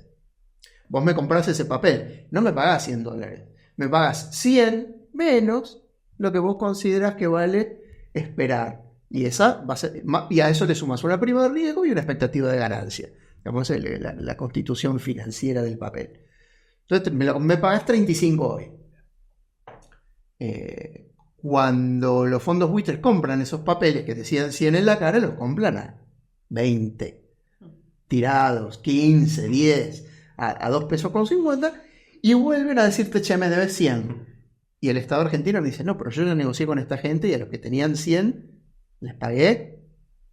Vos me comprás ese papel, no me pagás $100, me pagás 100 menos lo que vos considerás que vale esperar. Y a eso le sumas una prima de riesgo y una expectativa de ganancia. Digamos, la constitución financiera del papel. Entonces me pagás 35 hoy. Cuando los fondos buitres compran esos papeles que decían 100 en la cara, los compran a 20, tirados, 15, 10, a 2 pesos con 50, y vuelven a decirte: che, me debes 100. Y el Estado argentino dice: no, pero yo ya negocié con esta gente y a los que tenían 100 les pagué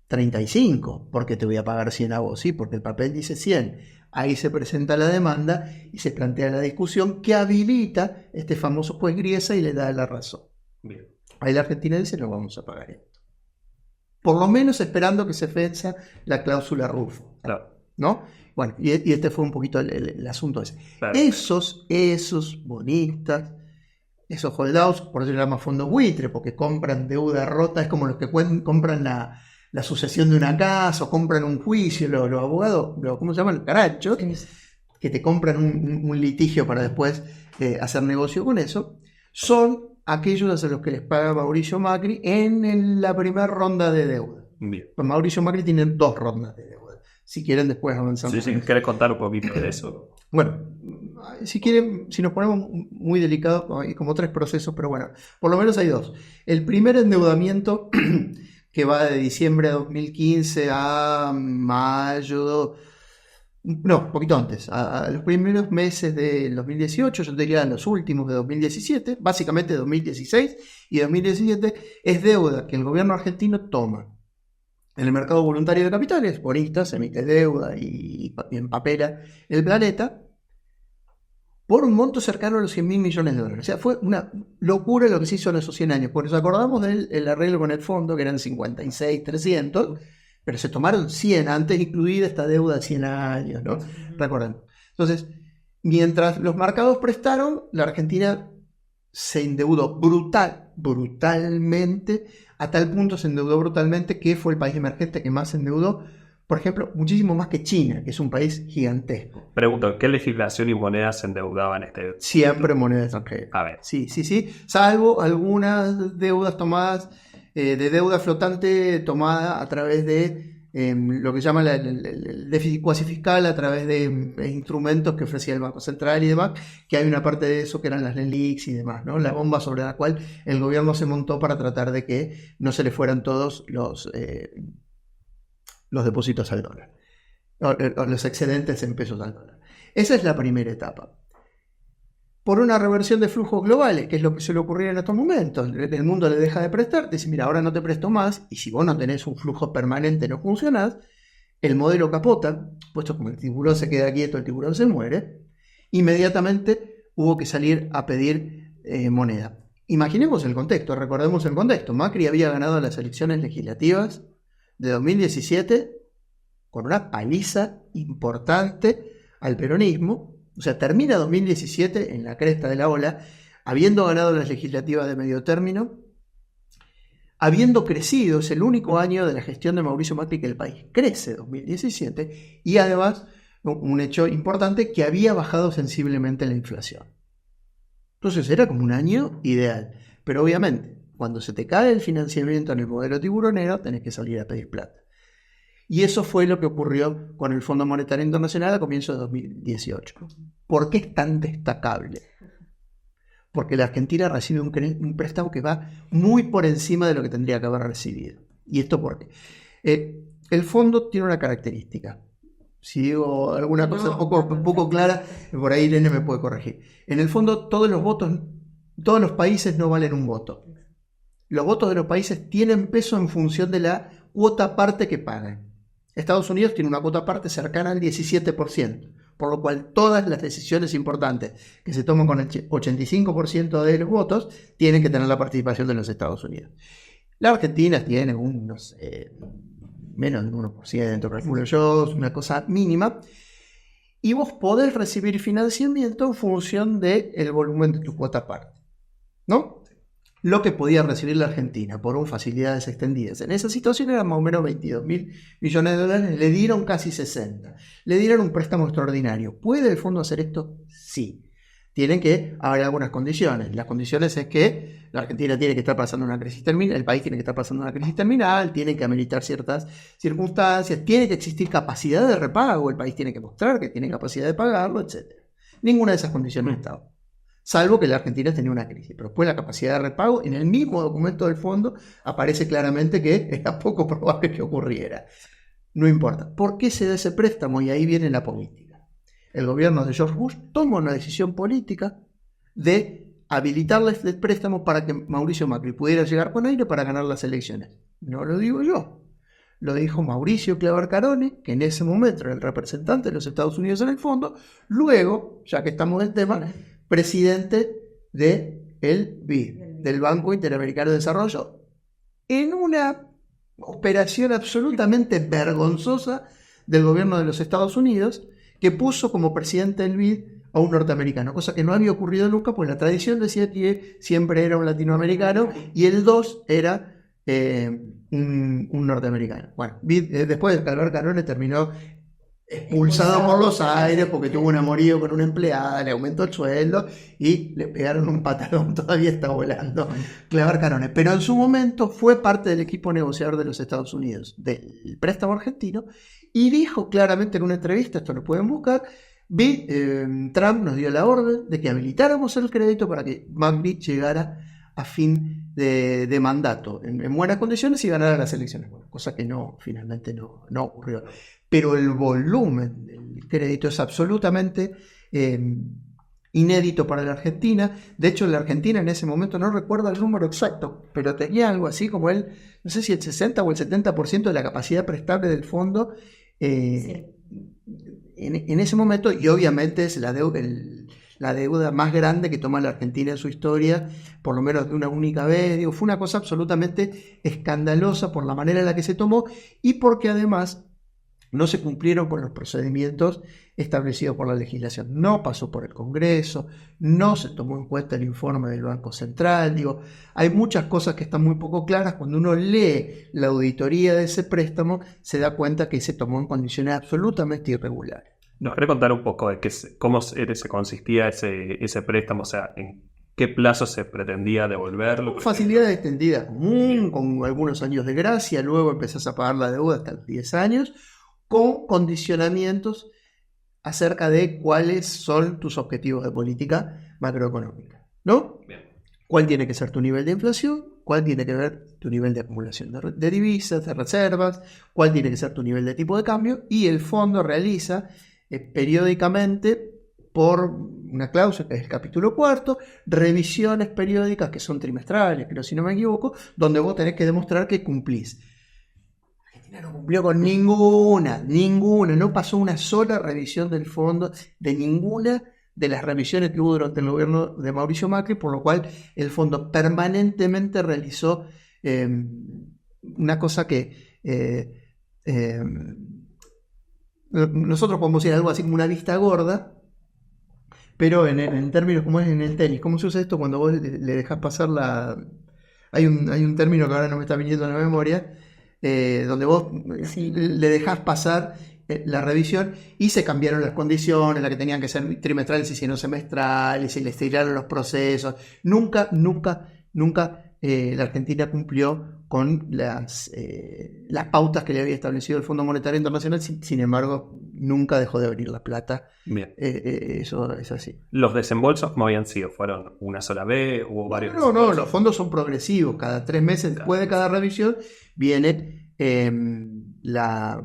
35, porque te voy a pagar 100 a vos, sí, porque el papel dice 100. Ahí se presenta la demanda y se plantea la discusión que habilita este famoso juez Griesa y le da la razón. Bien. Ahí la Argentina dice: no vamos a pagar esto. Por lo menos esperando que se venza la cláusula Rufo. Claro. ¿No? Bueno, y este fue un poquito el asunto ese. Claro. Esos bonistas, esos holdouts, por eso se llama fondos buitre, porque compran deuda rota, es como los que compran la sucesión de una casa o compran un juicio, los abogados, ¿cómo se llaman? Los carachos, que te compran un litigio para después hacer negocio con eso, son aquellos a los que les paga Mauricio Macri en la primera ronda de deuda. Bien. Pues Mauricio Macri tiene 2 rondas de deuda. Si quieren, después avanzamos. Sí, ¿querés contar un poquito de eso? Bueno, si quieren, si nos ponemos muy delicados, hay como 3 procesos, pero bueno, por lo menos hay 2. El primer endeudamiento, que va de diciembre de 2015 a mayo, no, poquito antes, a los primeros meses del 2018, yo diría los últimos de 2017, básicamente 2016 y 2017, es deuda que el gobierno argentino toma en el mercado voluntario de capitales, bonistas, emite deuda y empapela el planeta, por un monto cercano a los 100.000 millones de dólares. O sea, fue una locura lo que se hizo en esos 100 años. Porque nos acordamos del arreglo con el fondo, que eran 56.300, pero se tomaron 100 antes, incluida esta deuda de 100 años, ¿no? Recuerden. Entonces, mientras los mercados prestaron, la Argentina se endeudó brutalmente, a tal punto se endeudó brutalmente que fue el país emergente que más se endeudó, por ejemplo, muchísimo más que China, que es un país gigantesco. Pregunto, ¿qué legislación y monedas se endeudaban Siempre moneda extranjera. A ver. Sí. Salvo algunas deudas tomadas, de deuda flotante tomada a través de lo que se llama el déficit cuasi fiscal, a través de instrumentos que ofrecía el Banco Central y demás, que hay una parte de eso que eran las LELIQs y demás, ¿no? La bomba sobre la cual el gobierno se montó para tratar de que no se le fueran todos los depósitos al dólar, o los excedentes en pesos al dólar. Esa es la primera etapa. Por una reversión de flujos globales, que es lo que suele ocurrir en estos momentos. El mundo le deja de prestar, te dice, mira, ahora no te presto más, y si vos no tenés un flujo permanente, no funcionás, el modelo capota, puesto como el tiburón se queda quieto, el tiburón se muere, inmediatamente hubo que salir a pedir moneda. Imaginemos el contexto, recordemos el contexto. Macri había ganado las elecciones legislativas de 2017 con una paliza importante al peronismo. O sea, termina 2017 en la cresta de la ola, habiendo ganado las legislativas de medio término, habiendo crecido, es el único año de la gestión de Mauricio Macri que el país crece, 2017, y además un hecho importante, que había bajado sensiblemente la inflación. Entonces era como un año ideal, pero obviamente cuando se te cae el financiamiento en el modelo tiburonero tenés que salir a pedir plata. Y eso fue lo que ocurrió con el Fondo Monetario Internacional a comienzos de 2018. ¿Por qué es tan destacable? Porque la Argentina recibe un préstamo que va muy por encima de lo que tendría que haber recibido. ¿Y esto por qué? El fondo tiene una característica. Si digo alguna cosa poco clara, por ahí Irene me puede corregir. En el fondo, todos los países no valen un voto. Los votos de los países tienen peso en función de la cuota parte que pagan. Estados Unidos tiene una cuota parte cercana al 17%, por lo cual todas las decisiones importantes que se toman con el 85% de los votos tienen que tener la participación de los Estados Unidos. La Argentina tiene menos del 1%, calculo yo, una cosa mínima, y vos podés recibir financiamiento en función del volumen de tu cuota parte, ¿no? Lo que podía recibir la Argentina por facilidades extendidas. En esa situación eran más o menos 22.000 millones de dólares, le dieron casi 60. Le dieron un préstamo extraordinario. ¿Puede el fondo hacer esto? Sí. Tienen que haber algunas condiciones. Las condiciones es que la Argentina tiene que estar pasando una crisis terminal, el país tiene que estar pasando una crisis terminal, tiene que ameritar ciertas circunstancias, tiene que existir capacidad de repago, el país tiene que mostrar que tiene capacidad de pagarlo, etc. Ninguna de esas condiciones estaba. Salvo que la Argentina tenía una crisis. Pero después la capacidad de repago, en el mismo documento del fondo, aparece claramente que era poco probable que ocurriera. No importa. ¿Por qué se da ese préstamo? Y ahí viene la política. El gobierno de George Bush toma una decisión política de habilitarle este préstamo para que Mauricio Macri pudiera llegar con aire para ganar las elecciones. No lo digo yo. Lo dijo Mauricio Clavarcarone, que en ese momento era el representante de los Estados Unidos en el fondo. Luego, ya que estamos en el tema, presidente del BID, del Banco Interamericano de Desarrollo, en una operación absolutamente vergonzosa del gobierno de los Estados Unidos, que puso como presidente del BID a un norteamericano, cosa que no había ocurrido nunca, pues la tradición decía que siempre era un latinoamericano y el 2 era un norteamericano. Bueno, BID, después de Clavarcarone terminó expulsado por los aires porque tuvo un amorío con una empleada, le aumentó el sueldo y le pegaron un patadón, todavía está volando Clavarcarone, pero en su momento fue parte del equipo negociador de los Estados Unidos del préstamo argentino y dijo claramente en una entrevista, esto lo pueden buscar, Trump nos dio la orden de que habilitáramos el crédito para que Macri llegara a fin de mandato en buenas condiciones y ganara las elecciones, bueno, cosa que finalmente no ocurrió. Pero el volumen del crédito es absolutamente inédito para la Argentina. De hecho, la Argentina en ese momento, no recuerdo el número exacto, pero tenía algo así como no sé si el 60 o el 70% de la capacidad prestable del fondo sí. En ese momento, y obviamente es la deuda más grande que toma la Argentina en su historia, por lo menos de una única vez. Digo, fue una cosa absolutamente escandalosa por la manera en la que se tomó y porque además no se cumplieron con los procedimientos establecidos por la legislación. No pasó por el Congreso, no se tomó en cuenta el informe del Banco Central. Digo, hay muchas cosas que están muy poco claras. Cuando uno lee la auditoría de ese préstamo, se da cuenta que se tomó en condiciones absolutamente irregulares. ¿Nos querés contar un poco de cómo se consistía ese préstamo? O sea, ¿en qué plazo se pretendía devolverlo? Facilidad extendida común, con algunos años de gracia, luego empezás a pagar la deuda hasta los 10 años, con condicionamientos acerca de cuáles son tus objetivos de política macroeconómica, ¿no? Bien. ¿Cuál tiene que ser tu nivel de inflación? ¿Cuál tiene que ver tu nivel de acumulación de divisas, de reservas? ¿Cuál tiene que ser tu nivel de tipo de cambio? Y el fondo realiza periódicamente, por una cláusula que es el capítulo 4, revisiones periódicas que son trimestrales, pero si no me equivoco, donde vos tenés que demostrar que cumplís. Argentina no cumplió con ninguna, no pasó una sola revisión del fondo, de ninguna de las revisiones que hubo durante el gobierno de Mauricio Macri, por lo cual el fondo permanentemente realizó una cosa que nosotros podemos decir algo así como una vista gorda, pero en términos como es en el tenis. ¿Cómo se usa esto cuando vos le dejás pasar la... Hay un término que ahora no me está viniendo a la memoria, donde vos le dejás pasar la revisión y se cambiaron las condiciones, las que tenían que ser trimestrales se hicieron semestrales, se le estiraron los procesos. Nunca la Argentina cumplió con las pautas que le había establecido el Fondo Monetario Internacional, sin embargo, nunca dejó de abrir la plata. Bien. Eso es así. ¿Los desembolsos cómo habían sido? ¿Fueron una sola vez? ¿Hubo varios? No, los fondos son progresivos. Cada 3 meses después de cada revisión viene la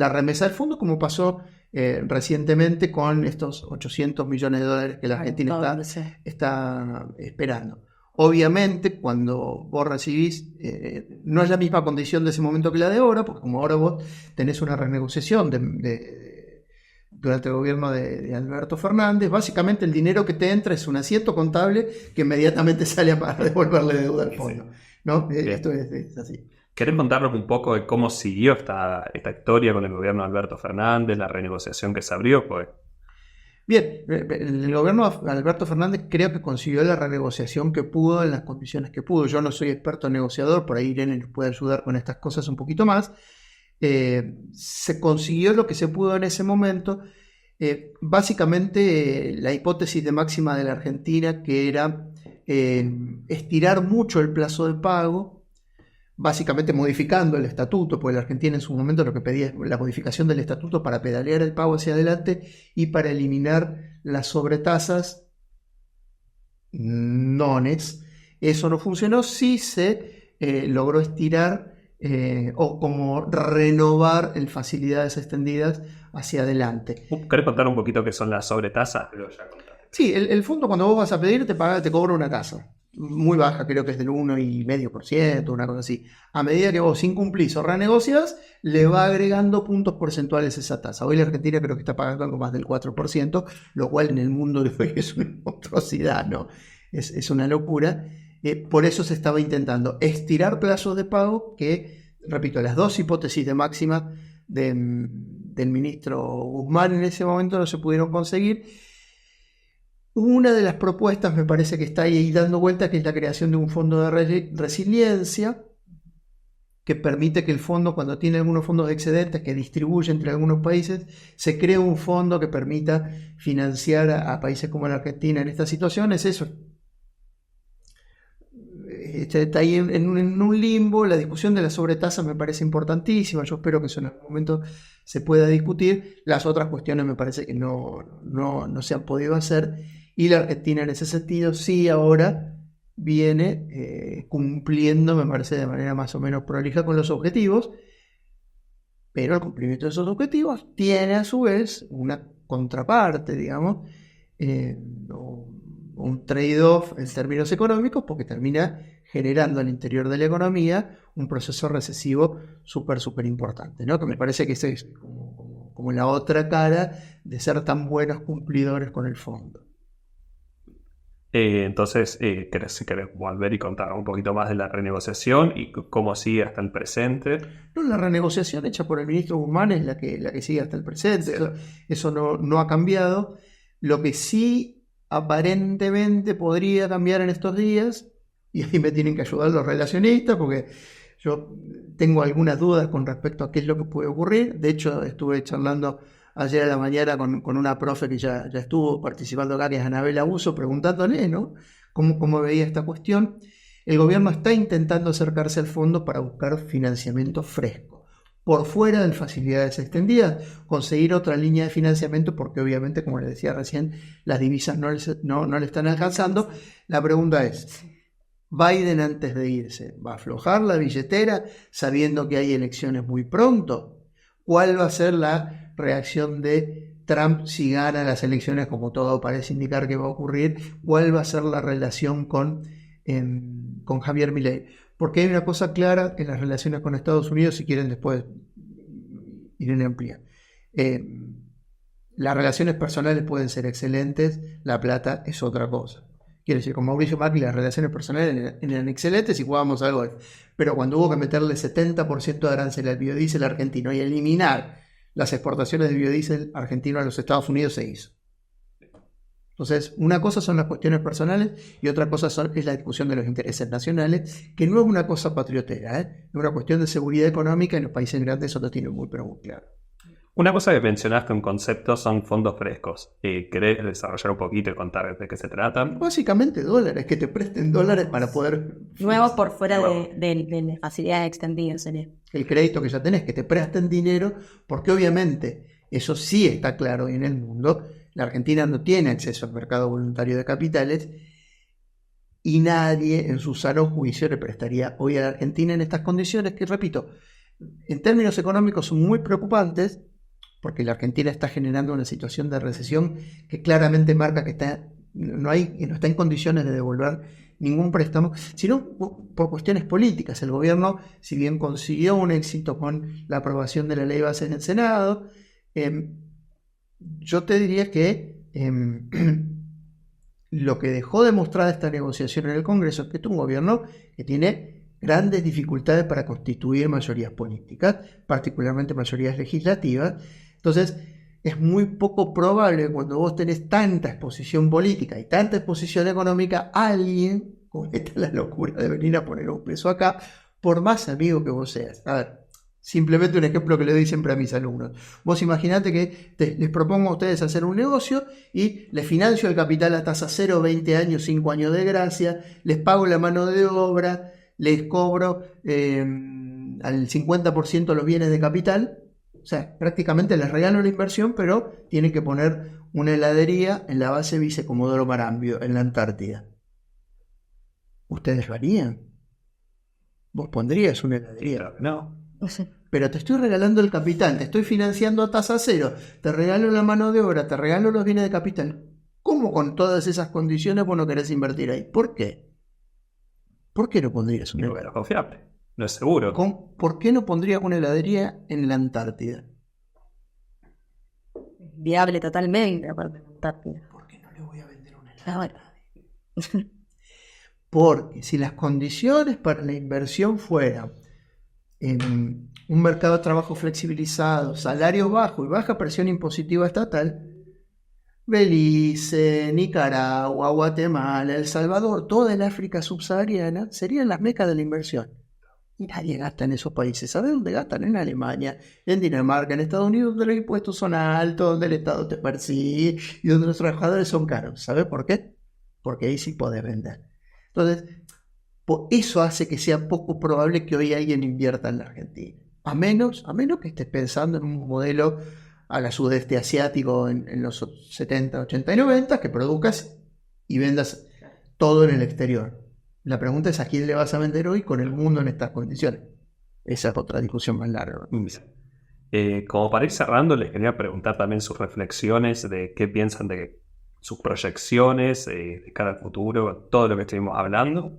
remesa del fondo, como pasó recientemente con estos 800 millones de dólares que la Argentina está esperando. Obviamente, cuando vos recibís, no es la misma condición de ese momento que la de ahora, porque como ahora vos tenés una renegociación durante el gobierno de Alberto Fernández, básicamente el dinero que te entra es un asiento contable que inmediatamente sale para devolverle deuda al fondo. ¿No? Esto es así. ¿Querés contarnos un poco de cómo siguió esta historia con el gobierno de Alberto Fernández, la renegociación que se abrió? Pues... Bien, el gobierno de Alberto Fernández creo que consiguió la renegociación que pudo en las condiciones que pudo. Yo no soy experto negociador, por ahí Irene nos puede ayudar con estas cosas un poquito más. Se consiguió lo que se pudo en ese momento. Básicamente la hipótesis de máxima de la Argentina, que era estirar mucho el plazo de pago, básicamente modificando el estatuto, porque la Argentina en su momento lo que pedía es la modificación del estatuto para pedalear el pago hacia adelante y para eliminar las sobretasas nones. Eso no funcionó. Sí se logró estirar o como renovar en facilidades extendidas hacia adelante. ¿Querés contar un poquito qué son las sobretasas? Sí, el fondo cuando vos vas a pedir te cobra una tasa muy baja, creo que es del 1,5%, una cosa así. A medida que vos incumplís o renegocias, le va agregando puntos porcentuales esa tasa. Hoy la Argentina creo que está pagando algo más del 4%, lo cual en el mundo de hoy es una monstruosidad, ¿no? Es una locura. Por eso se estaba intentando estirar plazos de pago que, repito, las dos hipótesis de máxima del ministro Guzmán en ese momento no se pudieron conseguir. Una de las propuestas me parece que está ahí dando vuelta, que es la creación de un fondo de resiliencia que permite que el fondo, cuando tiene algunos fondos de excedentes que distribuye entre algunos países, se cree un fondo que permita financiar a países como la Argentina en estas situaciones. Eso está ahí en un limbo. La discusión de la sobretasa me parece importantísima. Yo espero que eso en algún momento se pueda discutir. Las otras cuestiones me parece que no se han podido hacer. Y la Argentina en ese sentido sí ahora viene cumpliendo, me parece, de manera más o menos prolija con los objetivos, pero el cumplimiento de esos objetivos tiene a su vez una contraparte, digamos, un trade-off en términos económicos, porque termina generando al interior de la economía un proceso recesivo súper importante, ¿no? Que me parece que ese es como como la otra cara de ser tan buenos cumplidores con el fondo. Entonces, si querés volver y contar un poquito más de la renegociación y cómo sigue hasta el presente. No, la renegociación hecha por el ministro Guzmán es la que sigue hasta el presente. Eso no ha cambiado. Lo que sí aparentemente podría cambiar en estos días, y ahí me tienen que ayudar los relacionistas, porque yo tengo algunas dudas con respecto a qué es lo que puede ocurrir. De hecho, estuve charlando ayer a la mañana con una profe que ya estuvo participando acá, que es Anabel Abuso, preguntándole, ¿no?, cómo veía esta cuestión. El gobierno está intentando acercarse al fondo para buscar financiamiento fresco, por fuera de facilidades extendidas, conseguir otra línea de financiamiento, porque obviamente, como les decía recién, las divisas no le están alcanzando. La pregunta es, ¿Biden antes de irse va a aflojar la billetera sabiendo que hay elecciones muy pronto? ¿Cuál va a ser la reacción de Trump si gana las elecciones, como todo parece indicar que va a ocurrir? ¿Cuál va a ser la relación con Javier Milei? Porque hay una cosa clara en las relaciones con Estados Unidos, si quieren después Irene amplía. Las relaciones personales pueden ser excelentes, la plata es otra cosa. Quiero decir, con Mauricio Macri las relaciones personales eran excelentes y jugábamos al golf. Pero cuando hubo que meterle 70% de arancel al biodiesel argentino y eliminar las exportaciones de biodiesel argentino a los Estados Unidos, se hizo. Entonces, una cosa son las cuestiones personales y otra cosa es la discusión de los intereses nacionales, que no es una cosa patriotera, es una cuestión de seguridad económica, y en los países grandes eso lo tiene muy claro. Una cosa que mencionaste, un concepto, son fondos frescos. ¿Querés desarrollar un poquito y contar de qué se trata? Básicamente dólares, que te presten dólares para poder... Nuevos por fuera de las facilidades extendidas sería. El crédito que ya tenés, que te presten dinero, porque obviamente eso sí está claro en el mundo. La Argentina no tiene acceso al mercado voluntario de capitales y nadie en su sano juicio le prestaría hoy a la Argentina en estas condiciones que, repito, en términos económicos son muy preocupantes, porque la Argentina está generando una situación de recesión que claramente marca que no está en condiciones de devolver ningún préstamo, sino por cuestiones políticas. El gobierno, si bien consiguió un éxito con la aprobación de la ley base en el Senado, yo te diría que lo que dejó de mostrar esta negociación en el Congreso es que es un gobierno que tiene grandes dificultades para constituir mayorías políticas, particularmente mayorías legislativas. Entonces, es muy poco probable, cuando vos tenés tanta exposición política y tanta exposición económica, alguien cometa la locura de venir a poner un peso acá, por más amigo que vos seas. A ver, simplemente un ejemplo que le doy siempre a mis alumnos. Vos imaginate que les propongo a ustedes hacer un negocio y les financio el capital a tasa 0, 20 años, 5 años de gracia, les pago la mano de obra, les cobro al 50% los bienes de capital. O sea, prácticamente les regalo la inversión, pero tienen que poner una heladería en la base Vice Comodoro Marambio, en la Antártida. ¿Ustedes lo harían? ¿Vos pondrías una heladería? No. Pero te estoy regalando el capital, te estoy financiando a tasa cero, te regalo la mano de obra, te regalo los bienes de capital. ¿Cómo con todas esas condiciones vos no querés invertir ahí? ¿Por qué? ¿Por qué no pondrías una heladería? No es confiable. No es seguro. ¿Por qué no pondrías una heladería en la Antártida? Viable totalmente, aparte de la Antártida. ¿Por qué no le voy a vender una heladería? Bueno. Porque si las condiciones para la inversión fueran en un mercado de trabajo flexibilizado, salarios bajos y baja presión impositiva estatal, Belice, Nicaragua, Guatemala, El Salvador, toda el África subsahariana serían las mecas de la inversión. Y nadie gasta en esos países. ¿Sabes dónde gastan? En Alemania, en Dinamarca, en Estados Unidos, donde los impuestos son altos, donde el Estado te persigue y donde los trabajadores son caros. ¿Sabes por qué? Porque ahí sí podés vender. Entonces, eso hace que sea poco probable que hoy alguien invierta en la Argentina. A menos que estés pensando en un modelo a la sudeste asiático en los 70, 80 y 90, que produzcas y vendas todo en el exterior. La pregunta es a quién le vas a vender hoy con el mundo en estas condiciones. Esa es otra discusión más larga. Como para ir cerrando, les quería preguntar también sus reflexiones de qué piensan de sus proyecciones de cara al futuro, todo lo que estuvimos hablando.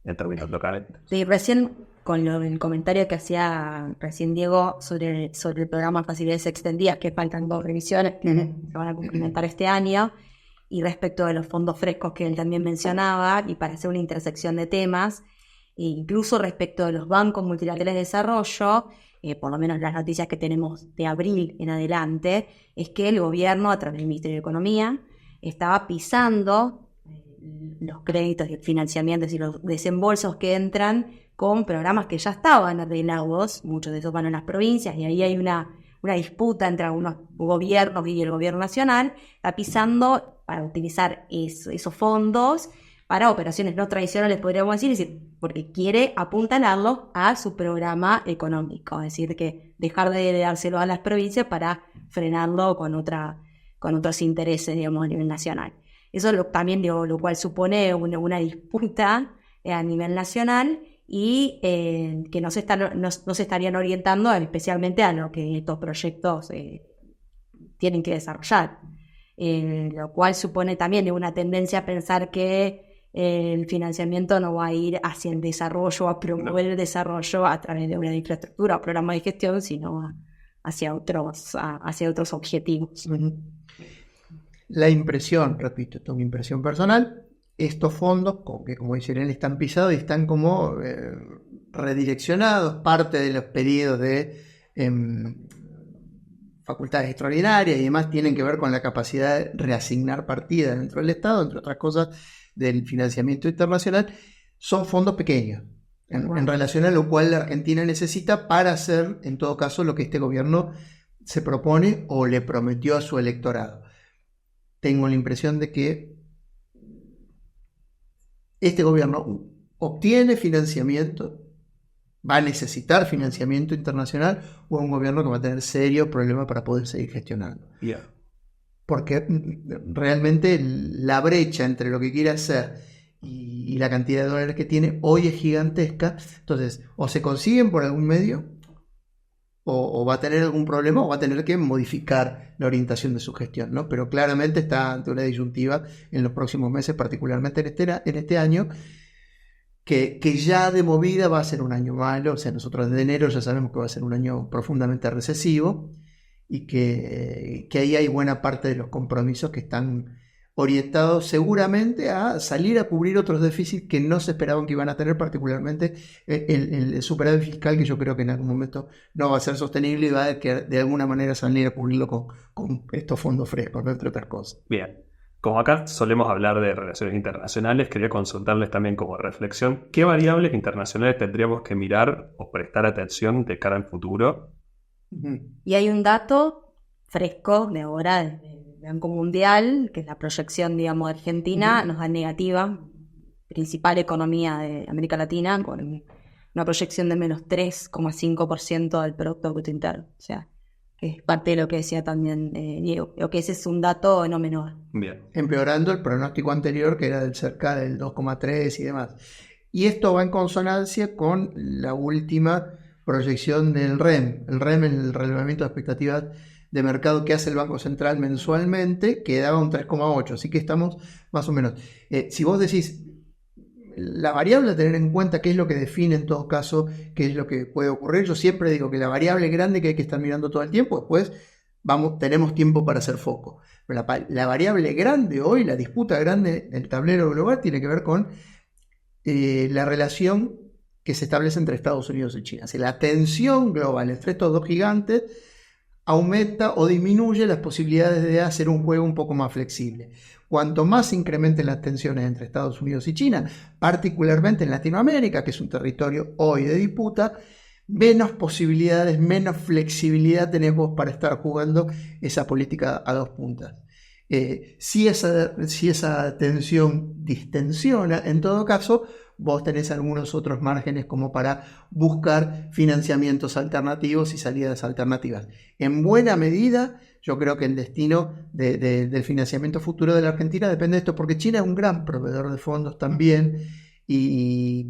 en términos locales. Sí, recién con el comentario que hacía recién Diego sobre el programa Facilidades Extendidas, que faltan 2 revisiones que se van a cumplimentar este año, y respecto de los fondos frescos que él también mencionaba, y para hacer una intersección de temas, e incluso respecto de los bancos multilaterales de desarrollo, por lo menos las noticias que tenemos de abril en adelante, es que el gobierno, a través del Ministerio de Economía, estaba pisando los créditos y el financiamiento y los desembolsos que entran con programas que ya estaban arreglados, muchos de esos van a las provincias, y ahí hay una disputa entre algunos gobiernos y el gobierno nacional, está pisando para utilizar esos fondos para operaciones no tradicionales, podríamos decir, porque quiere apuntalarlos a su programa económico, es decir, que dejar de dárselo a las provincias para frenarlo con otros intereses, digamos, a nivel nacional. Eso también, lo cual supone una disputa a nivel nacional y que no se estarían orientando especialmente a lo que estos proyectos tienen que desarrollar. Lo cual supone también una tendencia a pensar que el financiamiento no va a ir hacia el desarrollo, a promover el desarrollo a través de una infraestructura o programa de gestión, sino hacia otros objetivos. La impresión, repito, esto es mi impresión personal, estos fondos, que como dice Irene, están pisados y están como redireccionados, parte de los periodos de facultades extraordinarias y demás tienen que ver con la capacidad de reasignar partidas dentro del Estado, entre otras cosas del financiamiento internacional. Son fondos pequeños en relación a lo cual la Argentina necesita para hacer, en todo caso, lo que este gobierno se propone o le prometió a su electorado. Tengo la impresión de que este gobierno obtiene financiamiento, va a necesitar financiamiento internacional, o un gobierno que va a tener serio problema para poder seguir gestionando. Yeah. Porque realmente la brecha entre lo que quiere hacer y la cantidad de dólares que tiene hoy es gigantesca. Entonces, o se consiguen por algún medio, o va a tener algún problema, o va a tener que modificar la orientación de su gestión, ¿no? Pero claramente está ante una disyuntiva en los próximos meses, particularmente en este año, que ya de movida va a ser un año malo. O sea, nosotros desde enero ya sabemos que va a ser un año profundamente recesivo, y que ahí hay buena parte de los compromisos que están orientados seguramente a salir a cubrir otros déficits que no se esperaban que iban a tener, particularmente el superávit fiscal, que yo creo que en algún momento no va a ser sostenible y va a de alguna manera salir a cubrirlo con estos fondos frescos, ¿no? Entre otras cosas. Bien. Como acá solemos hablar de relaciones internacionales, quería consultarles también como reflexión, ¿qué variables internacionales tendríamos que mirar o prestar atención de cara al futuro? Y hay un dato fresco de ahora del Banco Mundial, que es la proyección, digamos, de Argentina, nos da negativa, principal economía de América Latina, con una proyección de menos 3,5% del Producto Bruto Interno. O sea, que es parte de lo que decía también Diego. Creo que ese es un dato no menor. Bien. Empeorando el pronóstico anterior, que era del cerca del 2,3 y demás. Y esto va en consonancia con la última proyección del REM. El REM es el relevamiento de expectativas de mercado que hace el Banco Central mensualmente, que daba un 3,8, así que estamos más o menos. Si vos decís la variable a tener en cuenta, qué es lo que define en todo caso, qué es lo que puede ocurrir, yo siempre digo que la variable grande que hay que estar mirando todo el tiempo, después tenemos tiempo para hacer foco. Pero la variable grande hoy, la disputa grande del tablero global, tiene que ver con la relación que se establece entre Estados Unidos y China. Si la tensión global entre estos dos gigantes aumenta o disminuye las posibilidades de hacer un juego un poco más flexible. Cuanto más se incrementen las tensiones entre Estados Unidos y China, particularmente en Latinoamérica, que es un territorio hoy de disputa, menos posibilidades, menos flexibilidad tenés vos para estar jugando esa política a dos puntas. Si esa tensión distensiona, en todo caso, vos tenés algunos otros márgenes como para buscar financiamientos alternativos y salidas alternativas. En buena medida, yo creo que el destino del financiamiento futuro de la Argentina depende de esto, porque China es un gran proveedor de fondos también, Y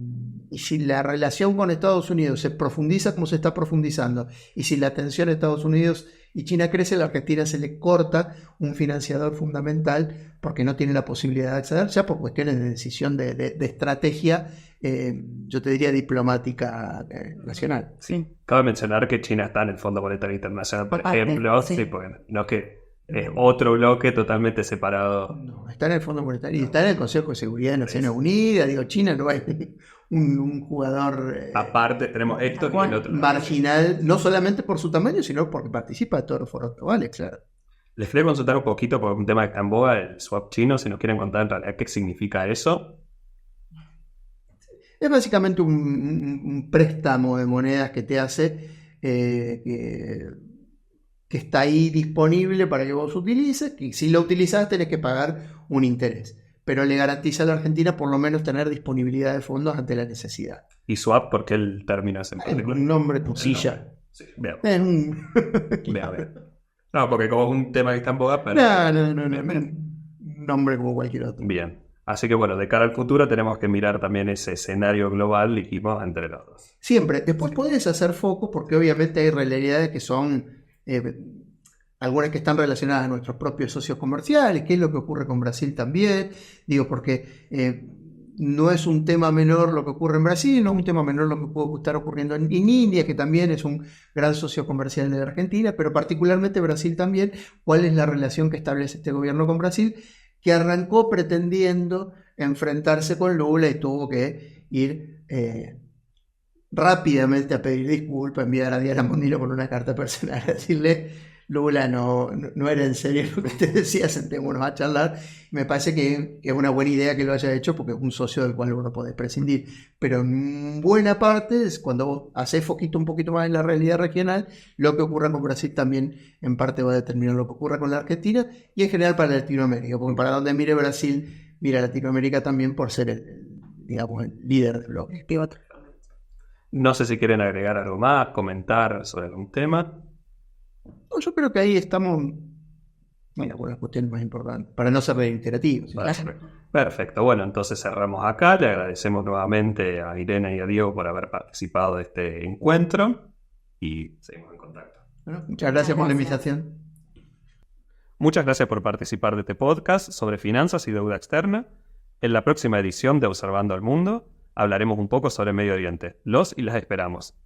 si la relación con Estados Unidos se profundiza como se está profundizando, y si la tensión entre Estados Unidos y China crece, a la Argentina se le corta un financiador fundamental porque no tiene la posibilidad de acceder, ya por cuestiones de decisión de estrategia, yo te diría diplomática nacional. Sí. Cabe mencionar que China está en el Fondo Monetario Internacional, por Aparte, ejemplo, sí. sí, porque no que es otro bloque totalmente separado. No, está en el Fondo Monetario y está en el Consejo de Seguridad de Naciones Unidas. Digo, China no es un jugador Aparte tenemos esto y el otro. marginal, no solamente por su tamaño, sino porque participa de todos los foros globales, claro. Les quería consultar un poquito por un tema que está en boga, el swap chino, si nos quieren contar en realidad qué significa eso. Es básicamente un préstamo de monedas que te hace, que está ahí disponible para que vos utilices, y si lo utilizás tenés que pagar un interés, pero le garantiza a la Argentina por lo menos tener disponibilidad de fondos ante la necesidad. Y swap, ¿por qué el término es en Es particular? un nombre pusilla. Sí, veamos. Es un... Veamos. No, porque como es un tema que está en boga, pero... No, un nombre como cualquier otro. Bien. Así que bueno, de cara al futuro tenemos que mirar también ese escenario global, dijimos, entre los dos. Siempre. Después podés hacer foco porque obviamente hay realidades que son algunas que están relacionadas a nuestros propios socios comerciales, que es lo que ocurre con Brasil también. Digo, porque no es un tema menor lo que ocurre en Brasil, no es un tema menor lo que puede estar ocurriendo en India, que también es un gran socio comercial de la Argentina, pero particularmente Brasil también. ¿Cuál es la relación que establece este gobierno con Brasil? Que arrancó pretendiendo enfrentarse con Lula y tuvo que ir rápidamente a pedir disculpas, enviar a Diana Mondino con una carta personal a decirle: Lula, no era en serio lo que te decía, sentémonos a charlar. Me parece que es una buena idea que lo haya hecho porque es un socio del cual uno puede prescindir. Pero en buena parte es cuando vos haces foquito un poquito más en la realidad regional, lo que ocurra con Brasil también en parte va a determinar lo que ocurra con la Argentina y en general para Latinoamérica, porque para donde mire Brasil, mira Latinoamérica también por ser digamos, el líder del bloque. El pivote. No sé si quieren agregar algo más, comentar sobre algún tema. No, yo creo que ahí estamos con las cuestiones más importantes, para no ser reiterativos. ¿Sí? Perfecto. Bueno, entonces cerramos acá. Le agradecemos nuevamente a Irene y a Diego por haber participado de este encuentro y seguimos en contacto. Bueno, muchas gracias por la invitación. Muchas gracias por participar de este podcast sobre finanzas y deuda externa. En la próxima edición de Observando al Mundo hablaremos un poco sobre Medio Oriente. Los y las esperamos.